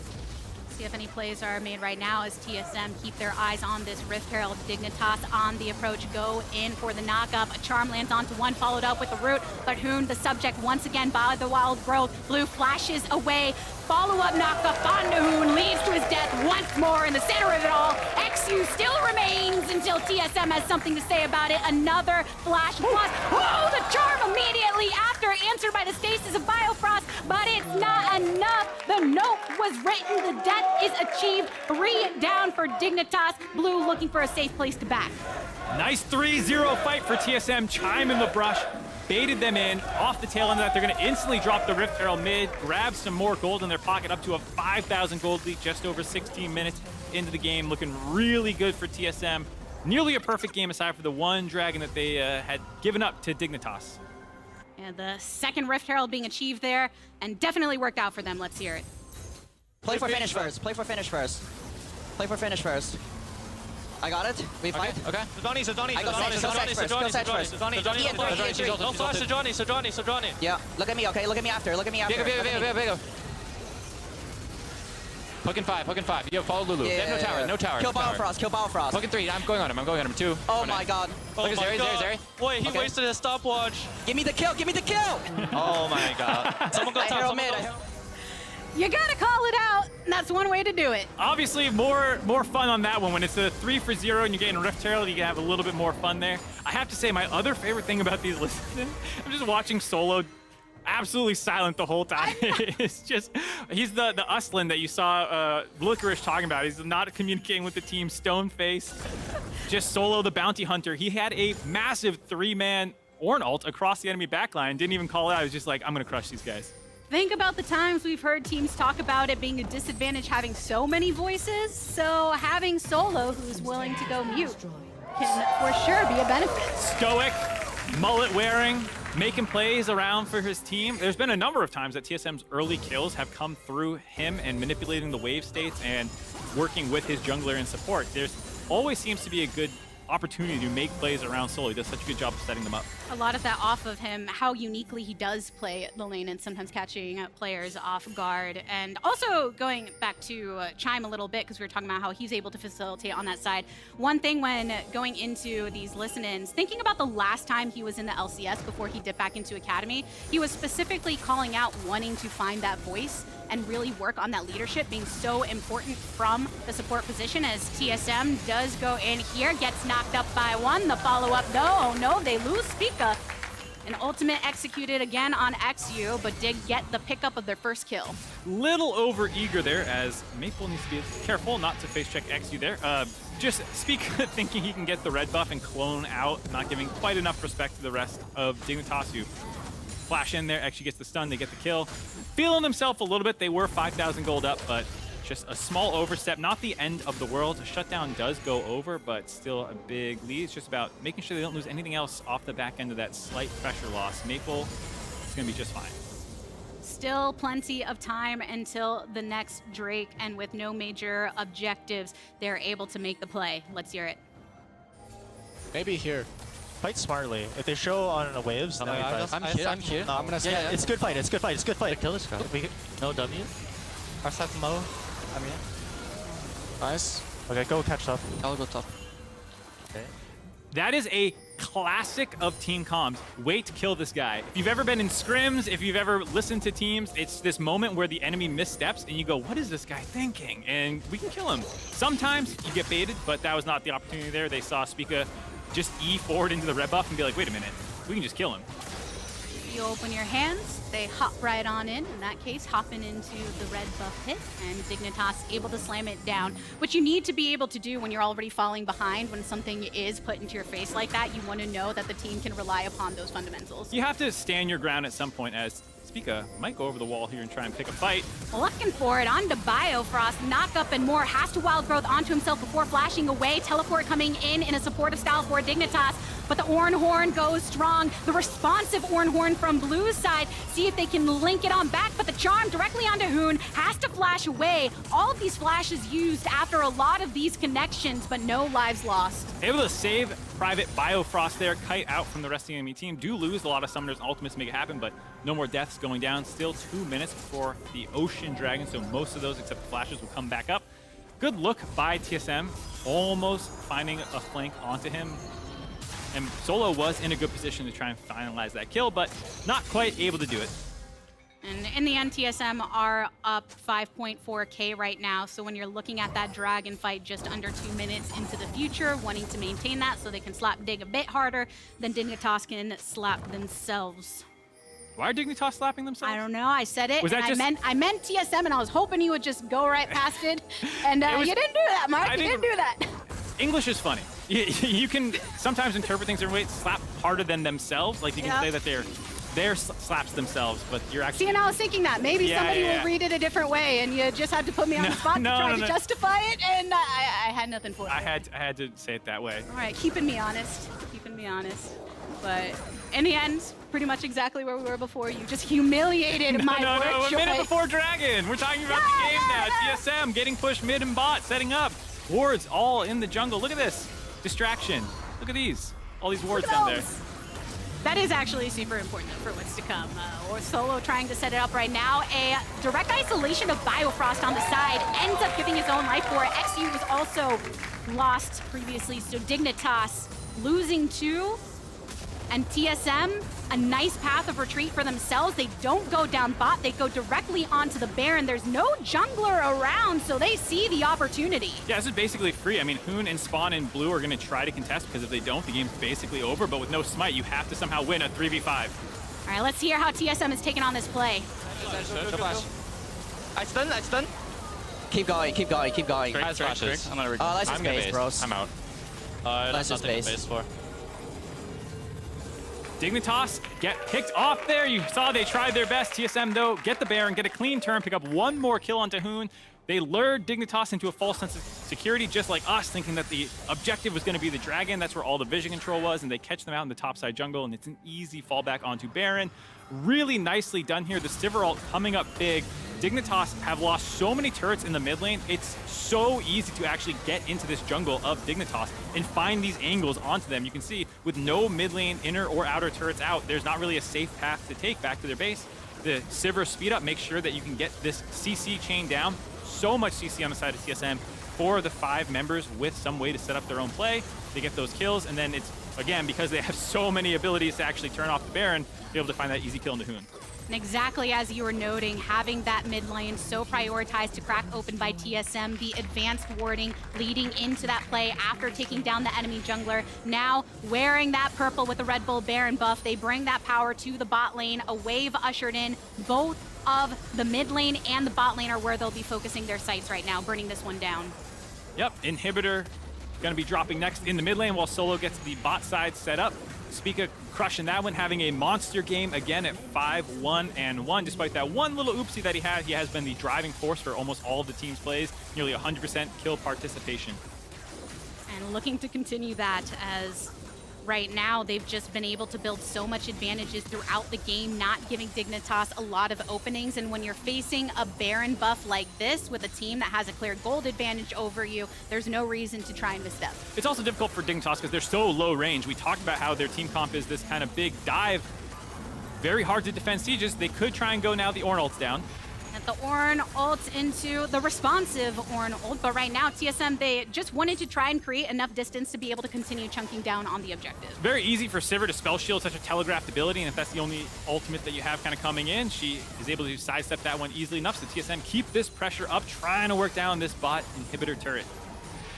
See if any plays are made right now as TSM keep their eyes on this Rift Herald. Dignitas on the approach, go in for the knockup. A charm lands onto one, followed up with the root, but Hoon, the subject once again by the wild growth. Blue flashes away. Follow-up knockup onto Hoon, leads to his death once more in the center of it all. eXyu still remains until TSM has something to say about it. Another flash plus. Oh, the charm immediately after, answered by the stasis of Biofrost, but it's not enough. The note was written, the death is achieved. 3 down for Dignitas. Blue looking for a safe place to back. Nice 3-0 fight for TSM. Chime in the brush, baited them in. Off the tail end of that, they're going to instantly drop the Rift Herald mid, grab some more gold in their pocket, up to a 5,000 gold lead just over 16 minutes into the game. Looking really good for TSM. Nearly a perfect game aside for the one dragon that they had given up to Dignitas. And the second Rift Herald being achieved there, and definitely worked out for them. Let's hear it. Play for finish first. Play for finish first. Play for finish first. I got it. We fight. Okay. Sejuani. I go Sage first. No flash, Sejuani. Yeah. Look at me, okay? Look at me after. Viego. Hook in 5. Yo, follow Lulu. Yeah. They have no tower. Kill Biofrost. Hook in 3. I'm going on him. 2. Oh my god. Look at Zeri. Wait, he wasted his stopwatch. Give me the kill. Oh my god. Someone go top. Mid. You gotta call it out. And that's one way to do it. Obviously, more fun on that one. When it's a 3-for-0 and you're getting Rift Herald, you can have a little bit more fun there. I have to say, my other favorite thing about these listens, I'm just watching Solo absolutely silent the whole time. It's just, he's the Uslan that you saw LeTigress talking about. He's not communicating with the team, stone-faced. Just Solo the bounty hunter. He had a massive 3-man Ornn ult across the enemy backline. Didn't even call it out. He was just like, I'm gonna crush these guys. Think about the times we've heard teams talk about it being a disadvantage having so many voices. So having Solo who's willing to go mute can for sure be a benefit. Stoic, mullet wearing, making plays around for his team. There's been a number of times that TSM's early kills have come through him and manipulating the wave states and working with his jungler and support. There's always seems to be a good opportunity to make plays around Solo. He does such a good job of setting them up. A lot of that off of him, how uniquely he does play the lane and sometimes catching players off guard. And also going back to Chime a little bit, because we were talking about how he's able to facilitate on that side. One thing when going into these listen-ins, thinking about the last time he was in the LCS before he dipped back into Academy, he was specifically calling out wanting to find that voice and really work on that leadership being so important from the support position as TSM does go in here, gets knocked up by one. The follow-up, no, they lose Spica. An ultimate executed again on eXyu, but did get the pickup of their first kill. Little over-eager there as Maple needs to be careful not to face-check eXyu there. Just Spica thinking he can get the red buff and clone out, not giving quite enough respect to the rest of Dignitas who flash in there. eXyu gets the stun, they get the kill. Feeling themselves a little bit. They were 5,000 gold up, but just a small overstep. Not the end of the world. Shutdown does go over, but still a big lead. It's just about making sure they don't lose anything else off the back end of that slight pressure loss. Maple is going to be just fine. Still plenty of time until the next Drake, and with no major objectives, they're able to make the play. Let's hear it. Maybe here. Fight smartly. If they show on the waves, then I'm here. No, I'm gonna stay. yeah, it's good fight. It's good fight. It's good fight. Kill this guy. No W. Our side Mo. I'm here. Nice. Okay, go catch up. I'll go top. Okay. That is a classic of team comms. Wait to kill this guy. If you've ever been in scrims, if you've ever listened to teams, it's this moment where the enemy missteps and you go, what is this guy thinking? And we can kill him. Sometimes you get baited, but that was not the opportunity there. They saw Spica just E forward into the red buff and be like, wait a minute, we can just kill him. You open your hands, they hop right on in that case, hopping into the red buff pit, and Dignitas able to slam it down. What you need to be able to do when you're already falling behind, when something is put into your face like that, you want to know that the team can rely upon those fundamentals. You have to stand your ground at some point, as Spica might go over the wall here and try and pick a fight. Looking for it onto Biofrost, knock up and more, has to wild growth onto himself before flashing away, teleport coming in a supportive style for Dignitas, but the Ornn Horn goes strong. The responsive Ornn Horn from Blue's side, see if they can link it on back, but the charm directly onto Hoon, has to flash away. All of these flashes used after a lot of these connections, but no lives lost. Able to save Private Biofrost there, kite out from the rest of the enemy team. Do lose a lot of summoners and ultimates to make it happen, but no more deaths going down. Still 2 minutes before the Ocean Dragon, so most of those except the flashes will come back up. Good look by TSM, almost finding a flank onto him. And Solo was in a good position to try and finalize that kill, but not quite able to do it. And in the end, TSM are up 5.4K right now. So when you're looking at that dragon fight just under 2 minutes into the future, wanting to maintain that so they can slap dig a bit harder than Dignitas can slap themselves. Why are Dignitas slapping themselves? I don't know. I said it. Was that and I meant TSM, and I was hoping you would just go right past it. And you didn't do that, Mark. You didn't do that. English is funny. You can sometimes interpret things in a way, slap harder than themselves. Like you can say that they're slaps themselves, but you're actually... See, and I was thinking that. Maybe somebody will read it a different way, and you just had to put me on the spot to try to justify it, and I had nothing for it. I had to say it that way. All right, keeping me honest. Keeping me honest. But in the end, pretty much exactly where we were before. You just humiliated my word choice. A minute before Dragon. We're talking about the game now. TSM getting pushed mid and bot, setting up. Wards all in the jungle. Look at this. Distraction. Look at these. All these wards down there. That is actually super important for what's to come. Or Solo trying to set it up right now. A direct isolation of Biofrost on the side ends up giving his own life for it. eXyu was also lost previously, so Dignitas losing 2. And TSM, a nice path of retreat for themselves. They don't go down bot, they go directly onto the Baron. There's no jungler around, so they see the opportunity. Yeah, this is basically free. I mean, Hoon and Spawn and Blue are going to try to contest, because if they don't, the game's basically over. But with no smite, you have to somehow win a 3v5. All right, let's hear how TSM is taking on this play. I stun. Keep going. Drake flashes. I'm gonna base, bros. I'm out. Let's just nothing to base. base for. Dignitas get picked off there. You saw they tried their best. TSM, though, get the Baron, get a clean turn, pick up one more kill onto Hoon. They lured Dignitas into a false sense of security, just like us, thinking that the objective was going to be the Dragon. That's where all the vision control was, and they catch them out in the topside jungle, and it's an easy fallback onto Baron. Really nicely done here. The Sivir ult coming up big. Dignitas have lost so many turrets in the mid lane. It's so easy to actually get into this jungle of Dignitas and find these angles onto them. You can see with no mid lane inner or outer turrets out, there's not really a safe path to take back to their base. The Sivir speed up makes sure that you can get this CC chain down. So much CC on the side of TSM for the 5 members with some way to set up their own play. They get those kills, and then it's, again, because they have so many abilities to actually turn off the Baron, be able to find that easy kill into Hoon. And exactly as you were noting, having that mid lane so prioritized to crack open by TSM, the advanced warding leading into that play after taking down the enemy jungler. Now, wearing that purple with the Red Bull Baron buff, they bring that power to the bot lane. A wave ushered in. Both of the mid lane and the bot lane are where they'll be focusing their sights right now, burning this one down. Yep, inhibitor gonna be dropping next in the mid lane while Solo gets the bot side set up. Spica crushing that one, having a monster game again at 5-1-1. Despite that one little oopsie that he had, he has been the driving force for almost all of the team's plays. Nearly 100% kill participation. And looking to continue that, as right now they've just been able to build so much advantages throughout the game, not giving Dignitas a lot of openings. And when you're facing a Baron buff like this with a team that has a clear gold advantage over you, there's no reason to try and misstep. It's also difficult for Dignitas because they're so low range. We talked about how their team comp is this kind of big dive. Very hard to defend sieges. They could try and go now the Ornn ult's down. And the Ornn ult into the responsive Ornn ult, but right now TSM, they just wanted to try and create enough distance to be able to continue chunking down on the objective. Very easy for Sivir to spell shield such a telegraphed ability, and if that's the only ultimate that you have kind of coming in, she is able to sidestep that one easily enough. So TSM keep this pressure up, trying to work down this bot inhibitor turret.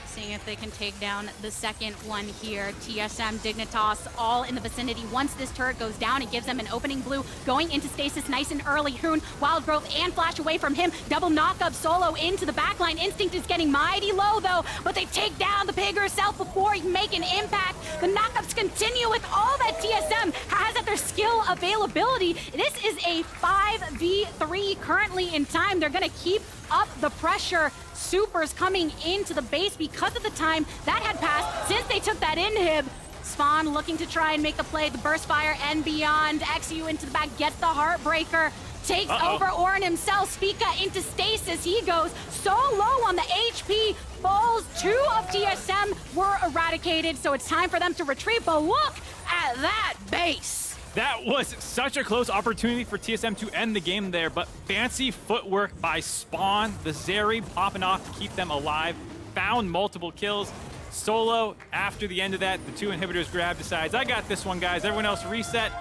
Seeing if they can take down the second one here. TSM, Dignitas, all in the vicinity. Once this turret goes down, it gives them an opening. Blue going into stasis nice and early. Hoon, Wild Growth, and Flash away from him. Double knock-up Solo into the backline. Instinct is getting mighty low, though, but they take down the pig herself before he can make an impact. The knockups continue with all that TSM has at their skill availability. This is a 5v3 currently in time. They're going to keep up the pressure. Supers coming into the base because of the time that had passed since they took that inhib. Spawn looking to try and make the play, the burst fire and beyond. eXyu into the back, gets the heartbreaker, takes over Ornn himself. Spica into stasis, he goes so low on the HP. Falls, 2 of TSM were eradicated, so it's time for them to retreat, but look at that base. That was such a close opportunity for TSM to end the game there, but fancy footwork by Spawn, the Zeri popping off to keep them alive, found multiple kills. Solo, after the end of that, the 2 inhibitors grab, decides, I got this one, guys. Everyone else reset.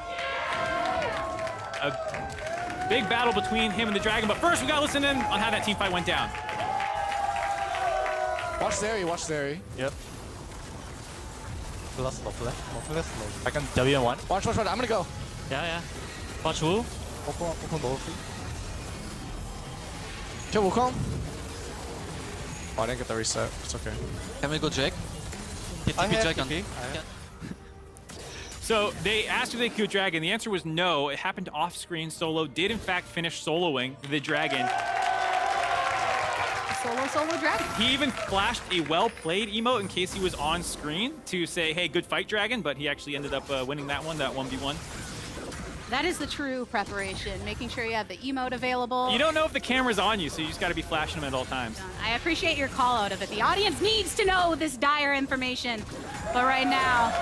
A big battle between him and the Dragon, but first we gotta listen in on how that team fight went down. Watch Zeri. Yep. Notilus. I can W in 1. Watch. I'm gonna go. Yeah. Watch Wu. Open both. Kill Wukong. Oh, I didn't get the reset. It's okay. Can we go Jake? TP. So they asked if they could Dragon. The answer was no. It happened off screen. Solo did in fact finish soloing the Dragon. Solo Dragon. He even flashed a well-played emote in case he was on screen to say, hey, good fight, Dragon, but he actually ended up winning that 1v1. That is the true preparation, making sure you have the emote available. You don't know if the camera's on you, so you just gotta be flashing them at all times. I appreciate your call out of it. The audience needs to know this dire information. But right now,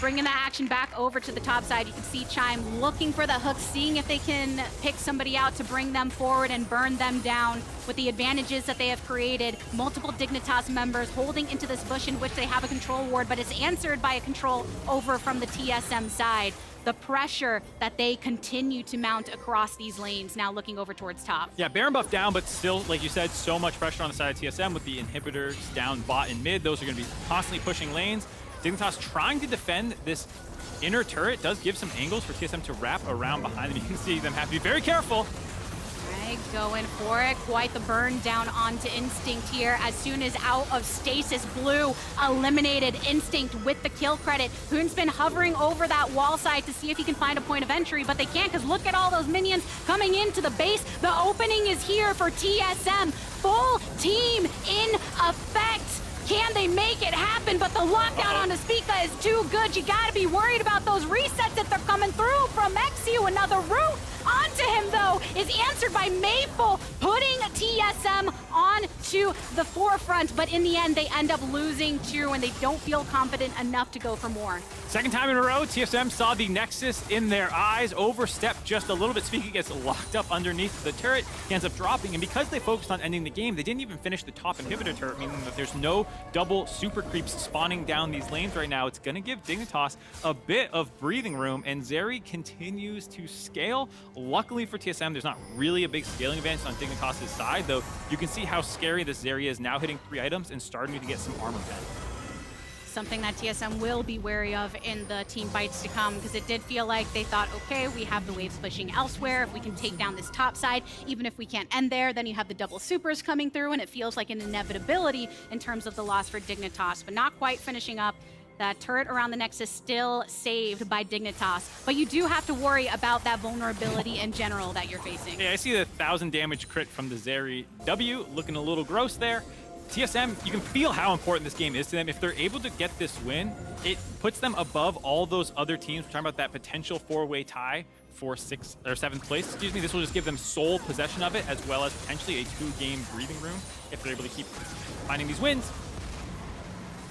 bringing the action back over to the top side. You can see Chime looking for the hook, seeing if they can pick somebody out to bring them forward and burn them down with the advantages that they have created. Multiple Dignitas members holding into this bush in which they have a control ward, but it's answered by a control over from the TSM side. The pressure that they continue to mount across these lanes, now looking over towards top. Yeah, Baron buff down, but still, like you said, so much pressure on the side of TSM with the inhibitors down bot and mid. Those are going to be constantly pushing lanes. Dignitas trying to defend this inner turret does give some angles for TSM to wrap around behind them. You can see them have to be very careful. Right, going for it. Quite the burn down onto Instinct here. As soon as out of stasis, Blue eliminated Instinct with the kill credit. Hoon's been hovering over that wall side to see if he can find a point of entry, but they can't because look at all those minions coming into the base. The opening is here for TSM. Full team in effect. Can they make it happen? But the lockdown onto Spica is too good. You gotta be worried about those resets that they're coming through from eXyu. Another route onto him, though, is answered by Maple, putting TSM onto the forefront. But in the end, they end up losing too, and they don't feel confident enough to go for more. Second time in a row, TSM saw the Nexus in their eyes, overstepped just a little bit. Spica gets locked up underneath the turret. He ends up dropping, and because they focused on ending the game, they didn't even finish the top inhibitor turret, meaning that there's no double super creeps spawning down these lanes right now. It's going to give Dignitas a bit of breathing room, and Zeri continues to scale. Luckily for TSM, there's not really a big scaling advantage on Dignitas' side, though you can see how scary this Zeri is now, hitting 3 items and starting to get some armor bent. Something that TSM will be wary of in the team fights to come, because it did feel like they thought, okay, we have the waves pushing elsewhere. If we can take down this top side, even if we can't end there, then you have the double supers coming through, and it feels like an inevitability in terms of the loss for Dignitas, but not quite finishing up. That turret around the Nexus still saved by Dignitas, but you do have to worry about that vulnerability in general that you're facing. Yeah, I see the 1,000 damage crit from the Zeri W, looking a little gross there. TSM, you can feel how important this game is to them. If they're able to get this win, it puts them above all those other teams. We're talking about that potential 4-way tie for 6th or 7th place. Excuse me. This will just give them sole possession of it, as well as potentially a 2-game breathing room if they're able to keep finding these wins.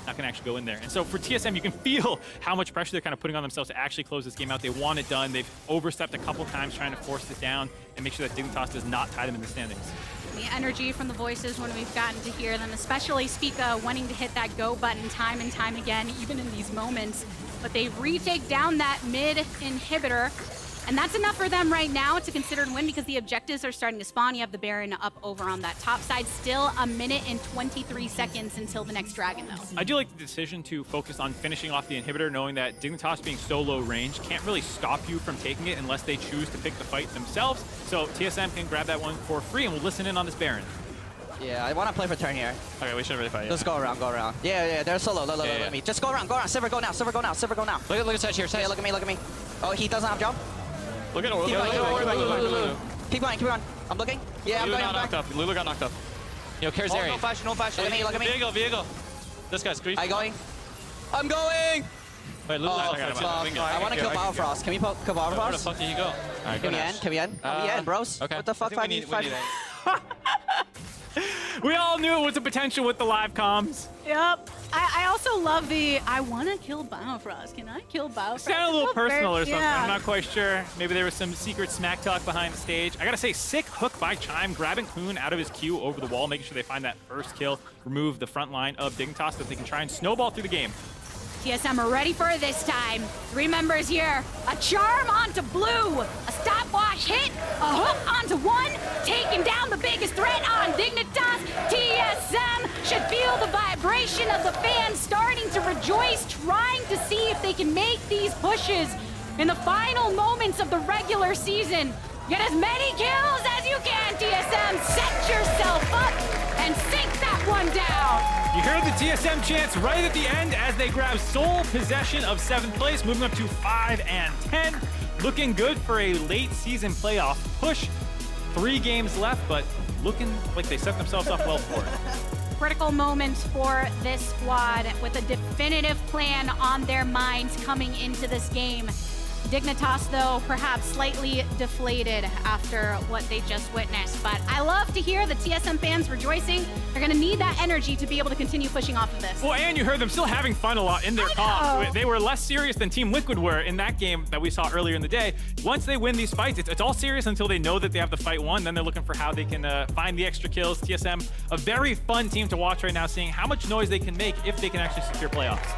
Not going to actually go in there. And so for TSM, you can feel how much pressure they're kind of putting on themselves to actually close this game out. They want it done. They've overstepped a couple times trying to force it down and make sure that Dignitas does not tie them in the standings. The energy from the voices when we've gotten to hear them, especially Spica wanting to hit that go button time and time again, even in these moments. But they retake down that mid inhibitor, and that's enough for them right now to consider a win because the objectives are starting to spawn. You have the Baron up over on that top side. Still a minute and 23 seconds until the next dragon, though. I do like the decision to focus on finishing off the inhibitor, knowing that Dignitas being so low range can't really stop you from taking it unless they choose to pick the fight themselves. So TSM can grab that one for free, and we'll listen in on this Baron. Yeah, I want to play for turn here. Okay, we should really fight. Yeah. Let's go around, go around. Yeah, they're solo. Look at me. Just go around. Sivir, go now. Sivir, go now. Sivir, go now. Look at Sage here. Yeah, look at me. Oh, he doesn't have jump. Look at Lulu. Keep going. I'm looking. Yeah, Lulu I'm got knocked up. Lulu got knocked up. Yo, cares Zeri. No fashion. Look at me. Viego. This guy's creep. I'm going. Wait, Lulu's I want to kill Biofrost. Can we kill Biofrost? Where the fuck did he go? Alright, Can we end? Can we end, bros? Okay. What the fuck? We all knew it was a potential with the live comms. Yep. I also love the, I want to kill Biofrost. Can I kill Biofrost? It sounded a little personal or something. Yeah. I'm not quite sure. Maybe there was some secret smack talk behind the stage. I gotta say, sick hook by Chime, grabbing Hoon out of his queue over the wall, making sure they find that first kill, remove the front line of Dignitas so that they can try and snowball through the game. TSM are ready for it this time. 3 members here. A charm onto Blue. A stopwatch hit. A hook onto 1. Taking down the biggest threat on Dignitas. TSM should feel the vibration of the fans starting to rejoice, trying to see if they can make these pushes in the final moments of the regular season. Get as many kills as you can, TSM. Set yourself up and sink that one down. You heard the TSM chants right at the end as they grab sole possession of 7th place, moving up to 5 and 10. Looking good for a late season playoff push. 3 games left, but looking like they set themselves up well for it. Critical moments for this squad with a definitive plan on their minds coming into this game. Dignitas, though, perhaps slightly deflated after what they just witnessed, but I I love to hear the TSM fans rejoicing. They're going to need that energy to be able to continue pushing off of this. Well, and you heard them still having fun a lot in their comps. They were less serious than Team Liquid were in that game that we saw earlier in the day. Once they win these fights, it's all serious until they know that they have the fight won. Then they're looking for how they can find the extra kills. TSM, a very fun team to watch right now, seeing how much noise they can make if they can actually secure playoffs.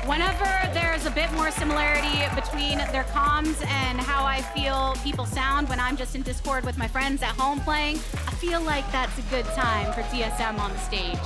Whenever there's a bit more similarity between their comms and how I feel people sound when I'm just in Discord with my friends at home playing, I feel like that's a good time for TSM on the stage.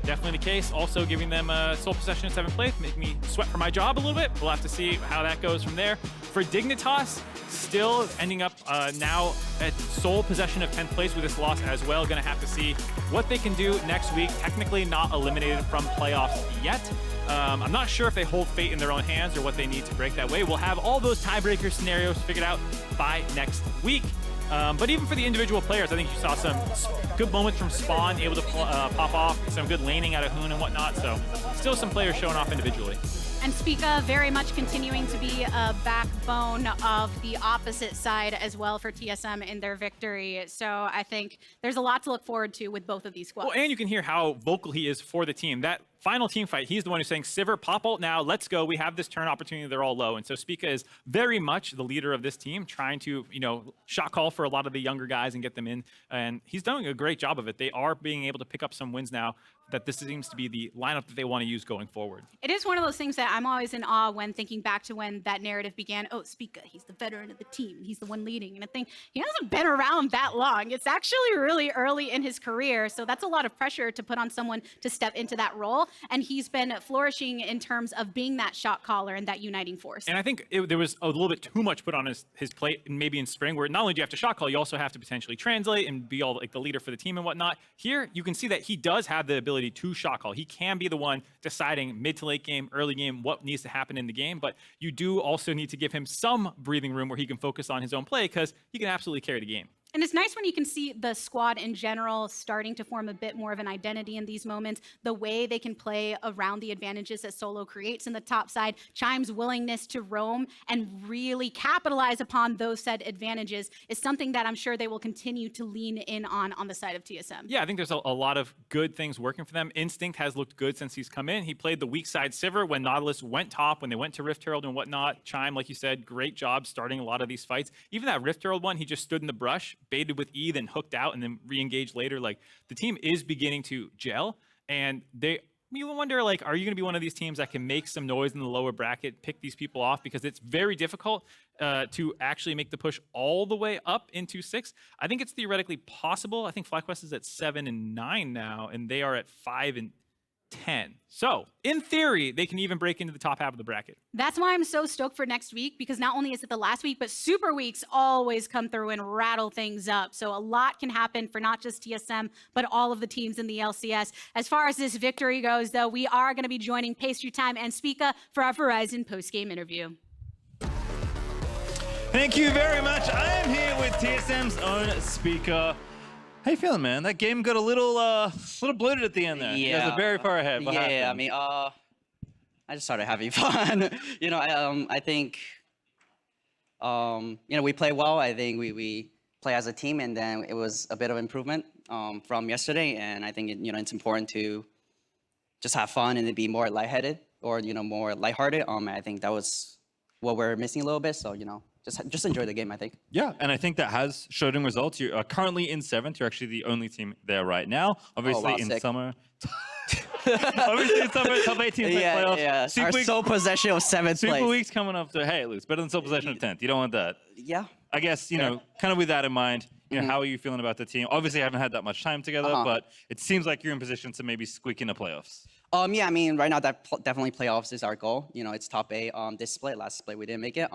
Definitely the case. Also giving them sole possession in 7th place, make me sweat for my job a little bit. We'll have to see how that goes from there. For Dignitas, still ending up now at sole possession of 10th place with this loss as well. Gonna have to see what they can do next week. Technically not eliminated from playoffs yet. I'm not sure if they hold fate in their own hands or what they need to break that way. We'll have all those tiebreaker scenarios figured out by next week. But even for the individual players, I think you saw some good moments from Spawn, able to pop off, some good laning out of Hoon and whatnot. So still some players showing off individually. And Spica very much continuing to be a backbone of the opposite side as well for TSM in their victory. So I think there's a lot to look forward to with both of these squads. Well, and you can hear how vocal he is for the team. That final team fight, he's the one who's saying, Sivir, pop ult now, let's go. We have this turn opportunity, they're all low. And so Spica is very much the leader of this team, trying to, shot call for a lot of the younger guys and get them in. And he's doing a great job of it. They are being able to pick up some wins now, that this seems to be the lineup that they want to use going forward. It is one of those things that I'm always in awe when thinking back to when that narrative began. Oh, Spica, he's the veteran of the team. He's the one leading. And I think he hasn't been around that long. It's actually really early in his career. So that's a lot of pressure to put on someone to step into that role. And he's been flourishing in terms of being that shot caller and that uniting force. And I think there was a little bit too much put on his plate, maybe in spring, where not only do you have to shot call, you also have to potentially translate and be all like the leader for the team and whatnot. Here, you can see that he does have the ability to shot call. He can be the one deciding mid to late game, early game, what needs to happen in the game, but you do also need to give him some breathing room where he can focus on his own play, because he can absolutely carry the game. And it's nice when you can see the squad in general starting to form a bit more of an identity in these moments, the way they can play around the advantages that Solo creates in the top side, Chime's willingness to roam and really capitalize upon those said advantages is something that I'm sure they will continue to lean in on the side of TSM. Yeah, I think there's a lot of good things working for them. Instinct has looked good since he's come in. He played the weak side Sivir when Nautilus went top, when they went to Rift Herald and whatnot. Chime, like you said, great job starting a lot of these fights. Even that Rift Herald one, he just stood in the brush, baited with E, then hooked out, and then re-engaged later. Like, the team is beginning to gel, and you wonder, like, are you going to be one of these teams that can make some noise in the lower bracket, pick these people off? Because it's very difficult to actually make the push all the way up into 6. I think it's theoretically possible. I think FlyQuest is at 7 and 9 now, and they are at 5 and 10. So, in theory, they can even break into the top half of the bracket. That's why I'm so stoked for next week, because not only is it the last week, but Super Weeks always come through and rattle things up. So a lot can happen for not just TSM, but all of the teams in the LCS. As far as this victory goes, though, we are going to be joining Pastrytime and Spica for our Verizon post-game interview. Thank you very much. I am here with TSM's own Spica. How you feeling, man? That game got a little bloated at the end there. Yeah. You guys are very far ahead. What happened? I mean, I just started having fun. I think, we play well. I think we play as a team, and then it was a bit of improvement from yesterday. And I think it's important to just have fun and to be more lightheaded or more lighthearted. I think that was what we're missing a little bit. So just enjoy the game, I think. Yeah, and I think that has showed in results. You are currently in 7th. You're actually the only team there right now. Obviously, in summer. Obviously, in summer, top 18 playoffs. Yeah, Super our week, sole possession of 7th place. Super Week's coming up to, hey, it's better than sole possession of 10th. You don't want that. Yeah. I guess, kind of with that in mind, how are you feeling about the team? Obviously, you haven't had that much time together, but it seems like you're in position to maybe squeak in the playoffs. Yeah, I mean, right now, definitely playoffs is our goal. It's top 8. This split, last split, we didn't make it.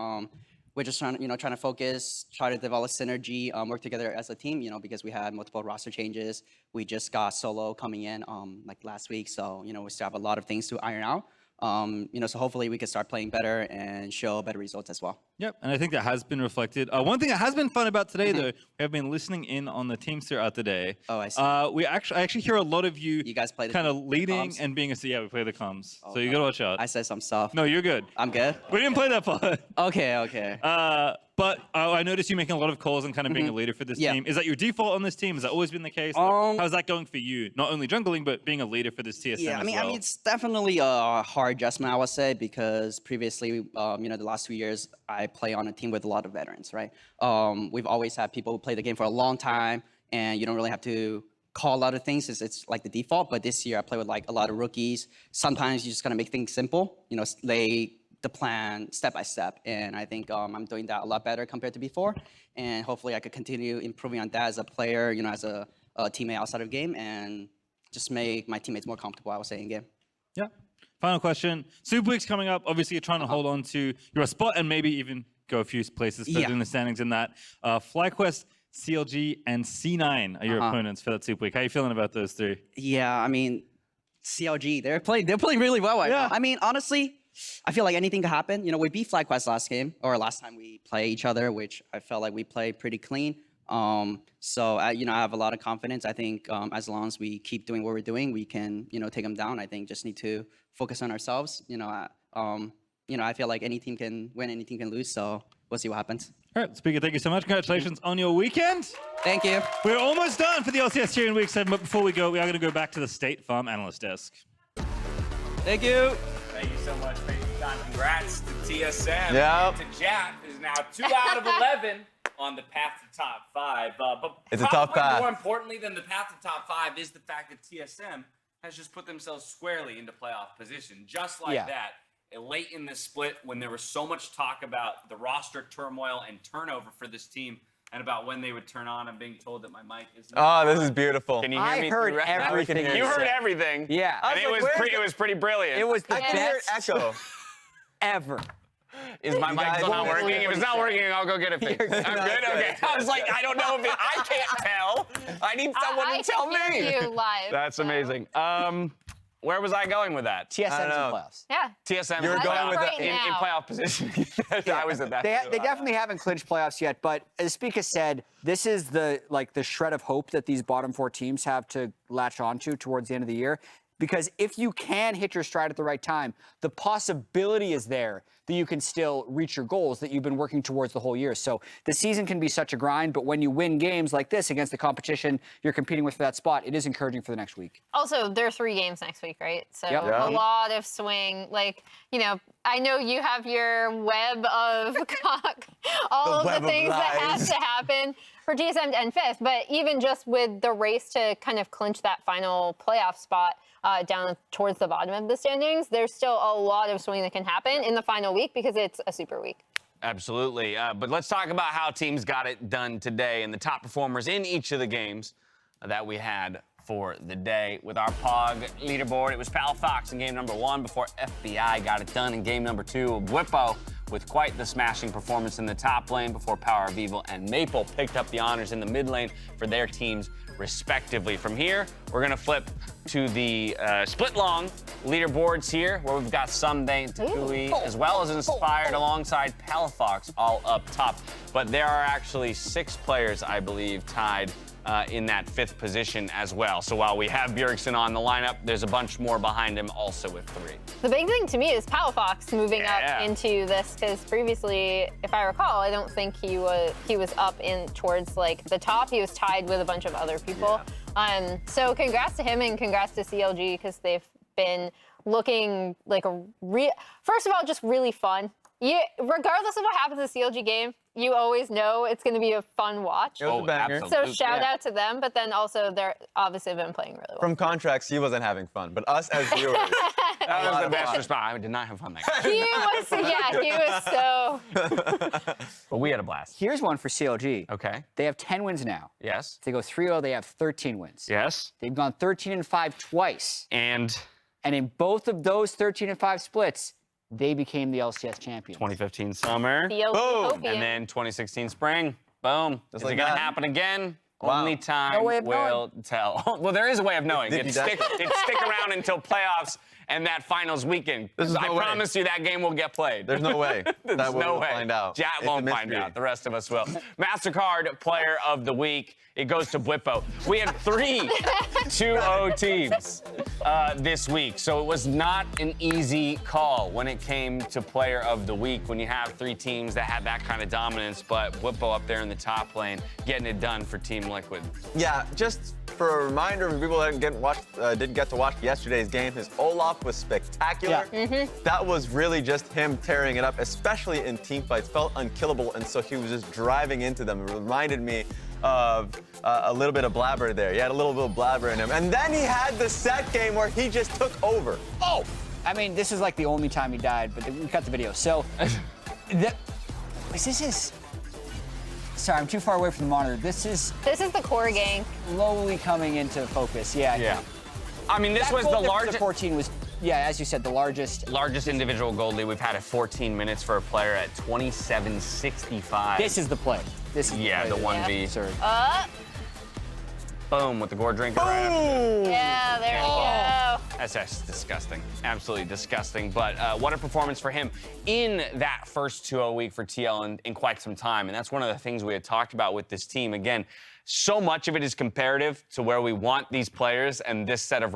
We're just trying to focus, try to develop synergy, work together as a team, because we had multiple roster changes. We just got Solo coming in like last week, so we still have a lot of things to iron out. So hopefully we can start playing better and show better results as well. Yep, and I think that has been reflected. One thing that has been fun about today, though, we have been listening in on the teams throughout the day. Oh, I see. I actually hear a lot of you guys play kind of leading comms? and being we play the comms. Oh, so you gotta watch out. I said some stuff. No, you're good. I'm good? We didn't play that part. Okay. But But I noticed you making a lot of calls and kind of being a leader for this team. Is that your default on this team? Has that always been the case? How's that going for you? Not only jungling, but being a leader for this TSM as well. I mean, it's definitely a hard adjustment, I would say, because previously, you know, the last few years, I play on a team with a lot of veterans, right? We've always had people who play the game for a long time, and you don't really have to call a lot of things. It's like the default. But this year, I play with like a lot of rookies. Sometimes you just gotta make things simple. You know, lay the plan step by step, and I think I'm doing that a lot better compared to before, and hopefully I could continue improving on that as a player, you know, as a teammate outside of game, and just make my teammates more comfortable, I would say, in game. Yeah. Final question. Super Week's coming up. Obviously, you're trying to hold on to your spot and maybe even go a few places further in the standings in that. FlyQuest, CLG, and C9 are your opponents for that Super Week. How are you feeling about those three? Yeah, I mean, CLG, they're playing really well right now. I mean, honestly, I feel like anything could happen. You know, we beat FlyQuest last game, or last time we played each other, which I felt like we played pretty clean. So, you know, I have a lot of confidence. I think as long as we keep doing what we're doing, we can, you know, take them down. I think just need to focus on ourselves. You know, I feel like any team can win, any team can lose. So we'll see what happens. All right, Spica, thank you so much. Congratulations on your weekend. Thank you. We're almost done for the LCS here in Week 7, but before we go, we are going to go back to the State Farm Analyst Desk. Thank you. Thank you so much, Pastrytime. Congrats to TSM. Yep. To Jap is now 2 out of 11 on the path to top 5. But it's a tough path. More importantly than the path to top 5 is the fact that TSM has just put themselves squarely into playoff position. Just like that, late in this split, when there was so much talk about the roster turmoil and turnover for this team, and about when they would turn on. I'm being told that my mic is. Oh, this is beautiful. Can you hear me? I heard everything. You heard everything. Yeah. And it was pretty brilliant. It was the I can hear best echo. ever. Is my mic still not working? If it's not working, I'll go get it fixed. I'm good? Okay. I was like, I don't know if I can't tell. I need someone to tell me. I can hear you live. That's amazing. Where was I going with that? TSM's in playoffs. Yeah. TSM You're going with in playoff position. I was at that. They definitely haven't clinched playoffs yet, but as Spica said, this is the shred of hope that these bottom 4 teams have to latch onto towards the end of the year. Because if you can hit your stride at the right time, the possibility is there that you can still reach your goals that you've been working towards the whole year. So the season can be such a grind, but when you win games like this against the competition you're competing with for that spot, it is encouraging for the next week. Also, there are 3 games next week, right? So a lot of swing. Like, you know, I know you have your web of all of the things that has to happen for TSM to end 5th, but even just with the race to kind of clinch that final playoff spot down towards the bottom of the standings, there's still a lot of swing that can happen in the final week because it's a super week. Absolutely. But let's talk about how teams got it done today and the top performers in each of the games that we had for the day. With our POG leaderboard, it was Palafox in game number 1 before FBI got it done in game number 2. Whippo with quite the smashing performance in the top lane before Power of Evil and Maple picked up the honors in the mid lane for their teams respectively. From here, we're going to flip to the split-long leaderboards here, where we've got Sunday, Takui, as well as Inspired alongside Palafox all up top. But there are actually 6 players, I believe, tied in that 5th position as well. So while we have Bjergsen on the lineup, there's a bunch more behind him also with 3. The big thing to me is Palafox moving up into this, because previously, if I recall, I don't think he was up in towards like the top. He was tied with a bunch of other people. So congrats to him and congrats to CLG, because they've been looking like first of all, just really fun. Regardless of what happens in the CLG game, you always know it's going to be a fun watch. So shout out to them, but then also they're obviously been playing really well. From contracts, he wasn't having fun, but us as viewers. That was the best response. I did not have fun that game. He was so. But we had a blast. Here's one for CLG. Okay. They have 10 wins now. Yes. If they go 3-0, they have 13 wins. Yes. They've gone 13-5 twice. And in both of those 13-5 splits, they became the LCS champions. 2015 summer. Boom. And then 2016 spring. Boom. Is it going to happen again? Wow. Only time will tell. Well, there is a way of knowing. It'd stick around until playoffs and that finals weekend. I promise you that game will get played. There's no way. There's no way. Find out. Jat won't find out. The rest of us will. MasterCard Player of the Week. It goes to Whippo. We had 3 2-0 teams. this week. So it was not an easy call when it came to player of the week when you have 3 teams that had that kind of dominance, but Whippo up there in the top lane getting it done for Team Liquid. Yeah, just for a reminder for people that didn't get to watch yesterday's game, his Olaf was spectacular. Yeah. That was really just him tearing it up, especially in team fights. Felt unkillable, and so he was just driving into them. It reminded me of a little bit of blabber there. He had a little bit of blabber in him. And then he had the set game where he just took over. Oh! I mean, this is like the only time he died, but we cut the video. So, sorry, I'm too far away from the monitor. This is the core gank. Slowly coming into focus. Yeah. I mean, this was the largest. 14 was, yeah, as you said, the largest individual gold lead we've had at 14 minutes for a player at 27.65. This is the play. This is the 1v. Boom with the gore drinker. Boom! Right after. Yeah, there we go. That's just disgusting. Absolutely disgusting. But what a performance for him in that first 2-0 week for TL in quite some time. And that's one of the things we had talked about with this team. Again, so much of it is comparative to where we want these players and this set of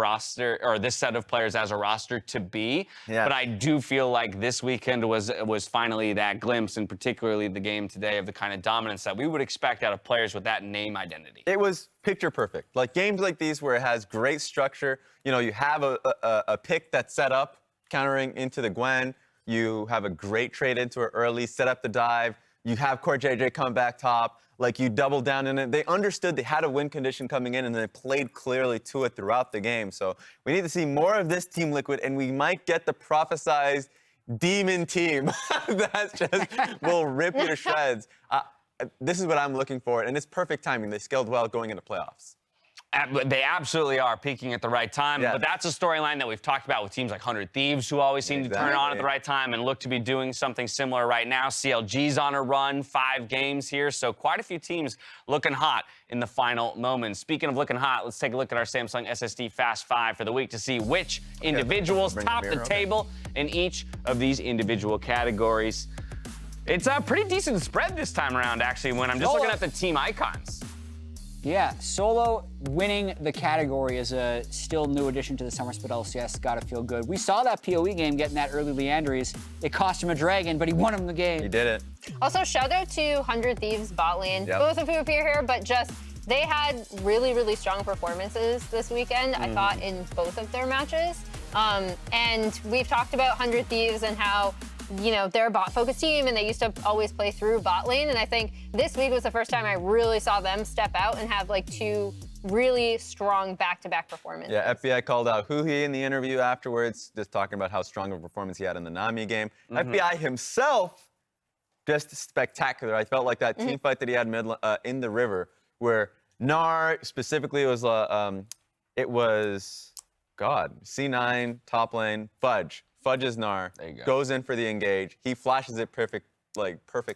players as a roster to be. Yeah. But I do feel like this weekend was finally that glimpse, and particularly the game today, of the kind of dominance that we would expect out of players with that name identity. It was picture perfect. Like games like these where it has great structure. You know, you have a pick that's set up, countering into the Gwen. You have a great trade into it early, set up the dive. You have Core JJ come back top. Like, you double down in it. They understood they had a win condition coming in, and they played clearly to it throughout the game. So we need to see more of this Team Liquid, and we might get the prophesized demon team that just will rip you to shreds. This is what I'm looking for, and it's perfect timing. They scaled well going into playoffs. They absolutely are peaking at the right time. Yeah. But that's a storyline that we've talked about with teams like 100 Thieves, who always seem to turn it on at the right time and look to be doing something similar right now. CLG's on a run, 5 games here. So quite a few teams looking hot in the final moments. Speaking of looking hot, let's take a look at our Samsung SSD Fast 5 for the week to see which individuals top the table in each of these individual categories. It's a pretty decent spread this time around, actually, when I'm just looking at the team icons. Yeah, Solo winning the category is a still new addition to the Summer Split LCS. Gotta feel good. We saw that PoE game getting that early Leandries. It cost him a dragon, but he won him the game. He did it. Also, shout out to 100 Thieves bot lane. Yep. Both of who appear here, but just they had really, really strong performances this weekend, I thought, in both of their matches. And we've talked about 100 Thieves and how, you know, they're a bot-focused team, and they used to always play through bot lane. And I think this week was the first time I really saw them step out and have like 2 really strong back-to-back performances. Yeah, FBI called out Huhi in the interview afterwards, just talking about how strong of a performance he had in the Nami game. FBI himself, just spectacular. I felt like that team fight that he had in the river, where Gnar specifically was, C9 top lane, Fudge. Fudge's Gnar, goes in for the engage. He flashes it perfect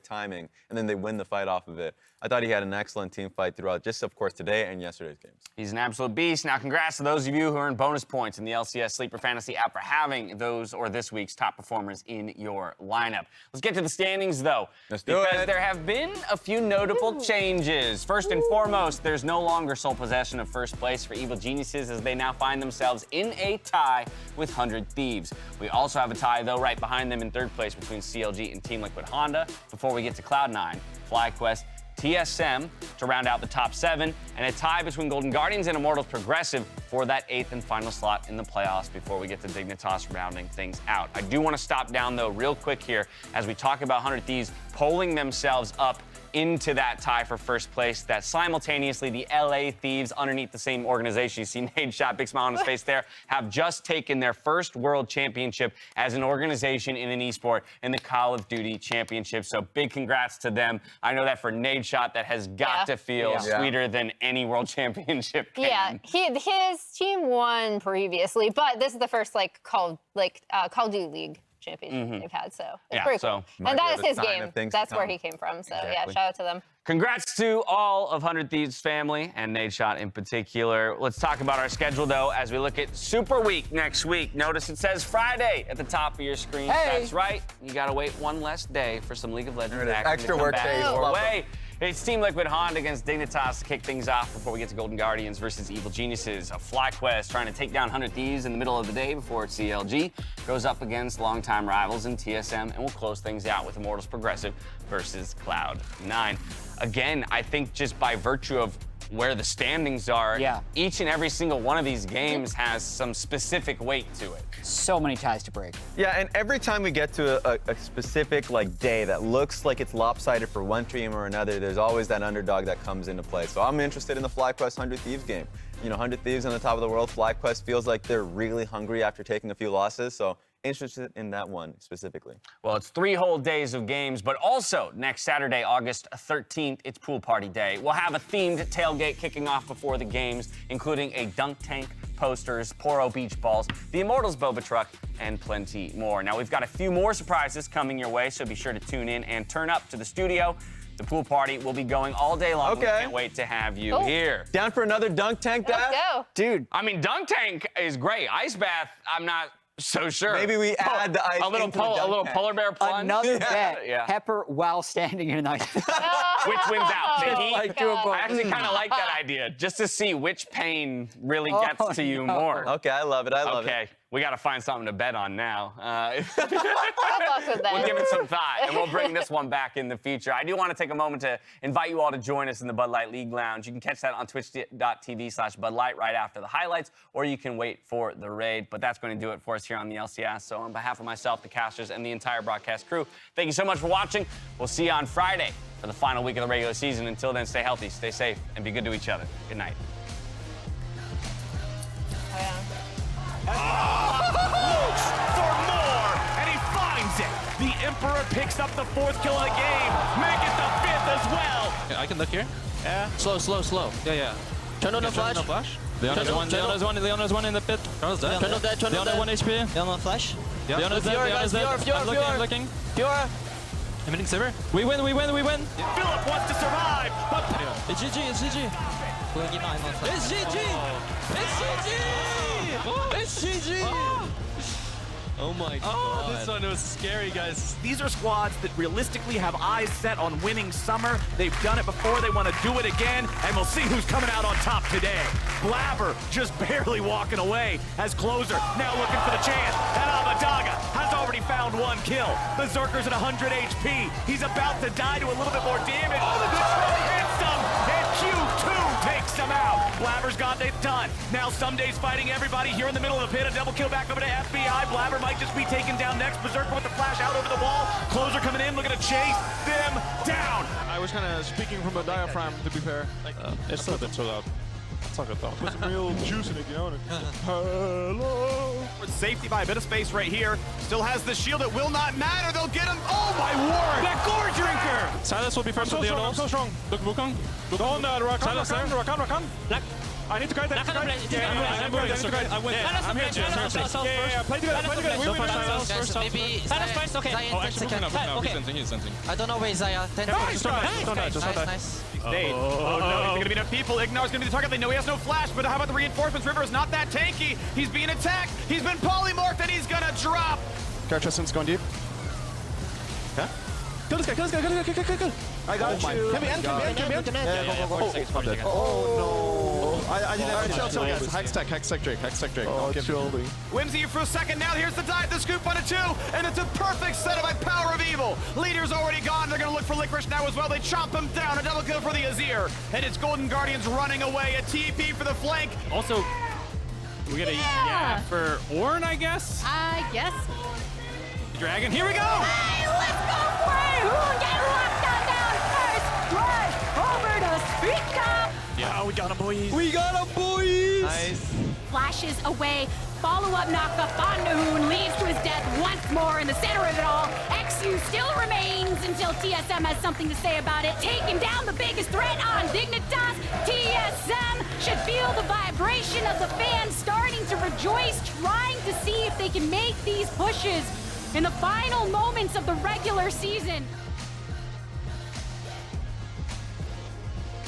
timing, and then they win the fight off of it. I thought he had an excellent team fight throughout, just of course today and yesterday's games. He's an absolute beast. Now, congrats to those of you who earned bonus points in the LCS Sleeper Fantasy app for having those or this week's top performers in your lineup. Let's get to the standings, though, because there have been a few notable changes. First and foremost, there's no longer sole possession of first place for Evil Geniuses, as they now find themselves in a tie with 100 Thieves. We also have a tie, though, right behind them in third place between CLG and Team Liquid Honda, before we get to Cloud9, FlyQuest, TSM to round out the top 7, and a tie between Golden Guardians and Immortals Progressive for that 8th and final slot in the playoffs before we get to Dignitas rounding things out. I do want to stop down, though, real quick here as we talk about 100 Thieves polling themselves up into that tie for first place, that simultaneously the LA Thieves, underneath the same organization, you see Nadeshot, big smile on his face there, have just taken their first world championship as an organization in an esport in the Call of Duty Championship. So big congrats to them. I know that for Nadeshot, that has got to feel sweeter than any world championship can. Yeah, his team won previously, but this is the first Call of Duty League championship they've had, so it's pretty cool. And that is his game. That's where he came from, so yeah, shout out to them. Congrats to all of 100 Thieves family and Nadeshot in particular. Let's talk about our schedule, though, as we look at Super Week next week. Notice it says Friday at the top of your screen. Hey. That's right. You got to wait one less day for some League of Legends action Extra to come work back days. your way. It's Team Liquid Honda against Dignitas to kick things off before we get to Golden Guardians versus Evil Geniuses. A FlyQuest trying to take down 100 Thieves in the middle of the day before CLG goes up against longtime rivals in TSM, and we'll close things out with Immortals Progressive versus Cloud9. Again, I think just by virtue of where the standings are, each and every single one of these games has some specific weight to it. So many ties to break. Yeah, and every time we get to a specific day that looks like it's lopsided for one team or another, there's always that underdog that comes into play. So I'm interested in the FlyQuest 100 Thieves game. You know, 100 Thieves on the top of the world, FlyQuest feels like they're really hungry after taking a few losses, so interested in that one specifically. Well, it's 3 whole days of games, but also next Saturday, August 13th, it's Pool Party Day. We'll have a themed tailgate kicking off before the games, including a dunk tank, posters, Poro beach balls, the Immortals boba truck, and plenty more. Now, we've got a few more surprises coming your way, so be sure to tune in and turn up to the studio. The pool party will be going all day long. Okay. We can't wait to have you here. Down for another dunk tank, Dad? Let's go. Dude. I mean, dunk tank is great. Ice bath, I'm not so sure. Maybe we add the ice a little polar bear plunge. Another bet. Pepper while standing in an ice. Which wins out? The heat? Like do a I actually kind of like that idea, just to see which pain really gets to you more. Okay, I love it. I love it. Okay, we got to find something to bet on now. Good luck with that. We'll give it some thought, and we'll bring this one back in the future. I do want to take a moment to invite you all to join us in the Bud Light League Lounge. You can catch that on twitch.tv/BudLight right after the highlights, or you can wait for the raid. But that's going to do it for us here on the LCS. So on behalf of myself, the casters, and the entire broadcast crew, thank you so much for watching. We'll see you on Friday for the final week of the regular season. Until then, stay healthy, stay safe, and be good to each other. Good night. For more, and he finds it. The Emperor picks up the 4th kill of the game. Make it the 5th as well. I can look here. Yeah. Slow. Yeah. Turn on the Turn on flash. Leona's one in the pit. Carl's dead. Turn on that. Leona 1 HP. Leona flash. Leona's dead. Leona's dead. I'm looking. Fiora. I'm hitting Sivir. We win. Philip wants to survive, but It's GG. It's GG. It's GG. It's GG. Oh my god. This one was scary, guys. these are squads that realistically have eyes set on winning Summer. They've done it before, they want to do it again, and we'll see who's coming out on top today. Blabber just barely walking away as closer, now looking for the chance, and Abadaga has already found 1 kill. Berserker's at 100 HP. He's about to die to a little bit more damage. Oh, the control hits him, and Q2 takes him out. Blabber's got it done. Now Sumday's fighting everybody here in the middle of the pit. A double kill back over to FBI. Blabber might just be taken down next. Berserker with the flash out over the wall. Closer coming in, looking to chase them down. I was kind of speaking from a diaphragm, to be fair. It's a bit so loud. It's not good though. Put some real juice in it, you know? Hello. Safety by a bit of space right here. Still has the shield. It will not matter. They'll get him. Oh my word! That gore drinker! Sylas will be first with the I'm so strong. Look, Wukong. Go on, Rakan. I need to kite that. I'm here, Yeah, play together. Sylas first, okay. Oh, actually, he's sensing. I don't know where Isaiah. Nice. Nice. Oh no, there's gonna be enough people. Ignar's gonna be the target. They know he has no flash, but how about the reinforcements? River is not that tanky. He's being attacked. He's been polymorphed and he's gonna drop. Tristan's going deep. Yeah? Kill this guy. I got you. Can we end? Yeah, go. Oh no. I didn't chill, guys. Hextech Drake. Oh, chilling. Whimsy for a second. Now here's the dive, the scoop on a 2, and it's a perfect setup by Power of Evil. Leader's already gone. They're gonna look for LeTigress now as well. They chop him down. A double kill for the Azir, and it's Golden Guardians running away. A TP for the flank. Also, we get a for Ornn, I guess. Dragon. Here we go. Hey, let's go for it! Hoon get locked down first blood over to Spica! Yeah, we got him, boys. We got him, boys! Nice. Flashes away, follow-up knockup onto Hoon, leads to his death once more in the center of it all. eXyu still remains until TSM has something to say about it. Taking down the biggest threat on Dignitas. TSM should feel the vibration of the fans starting to rejoice, trying to see if they can make these pushes in the final moments of the regular season.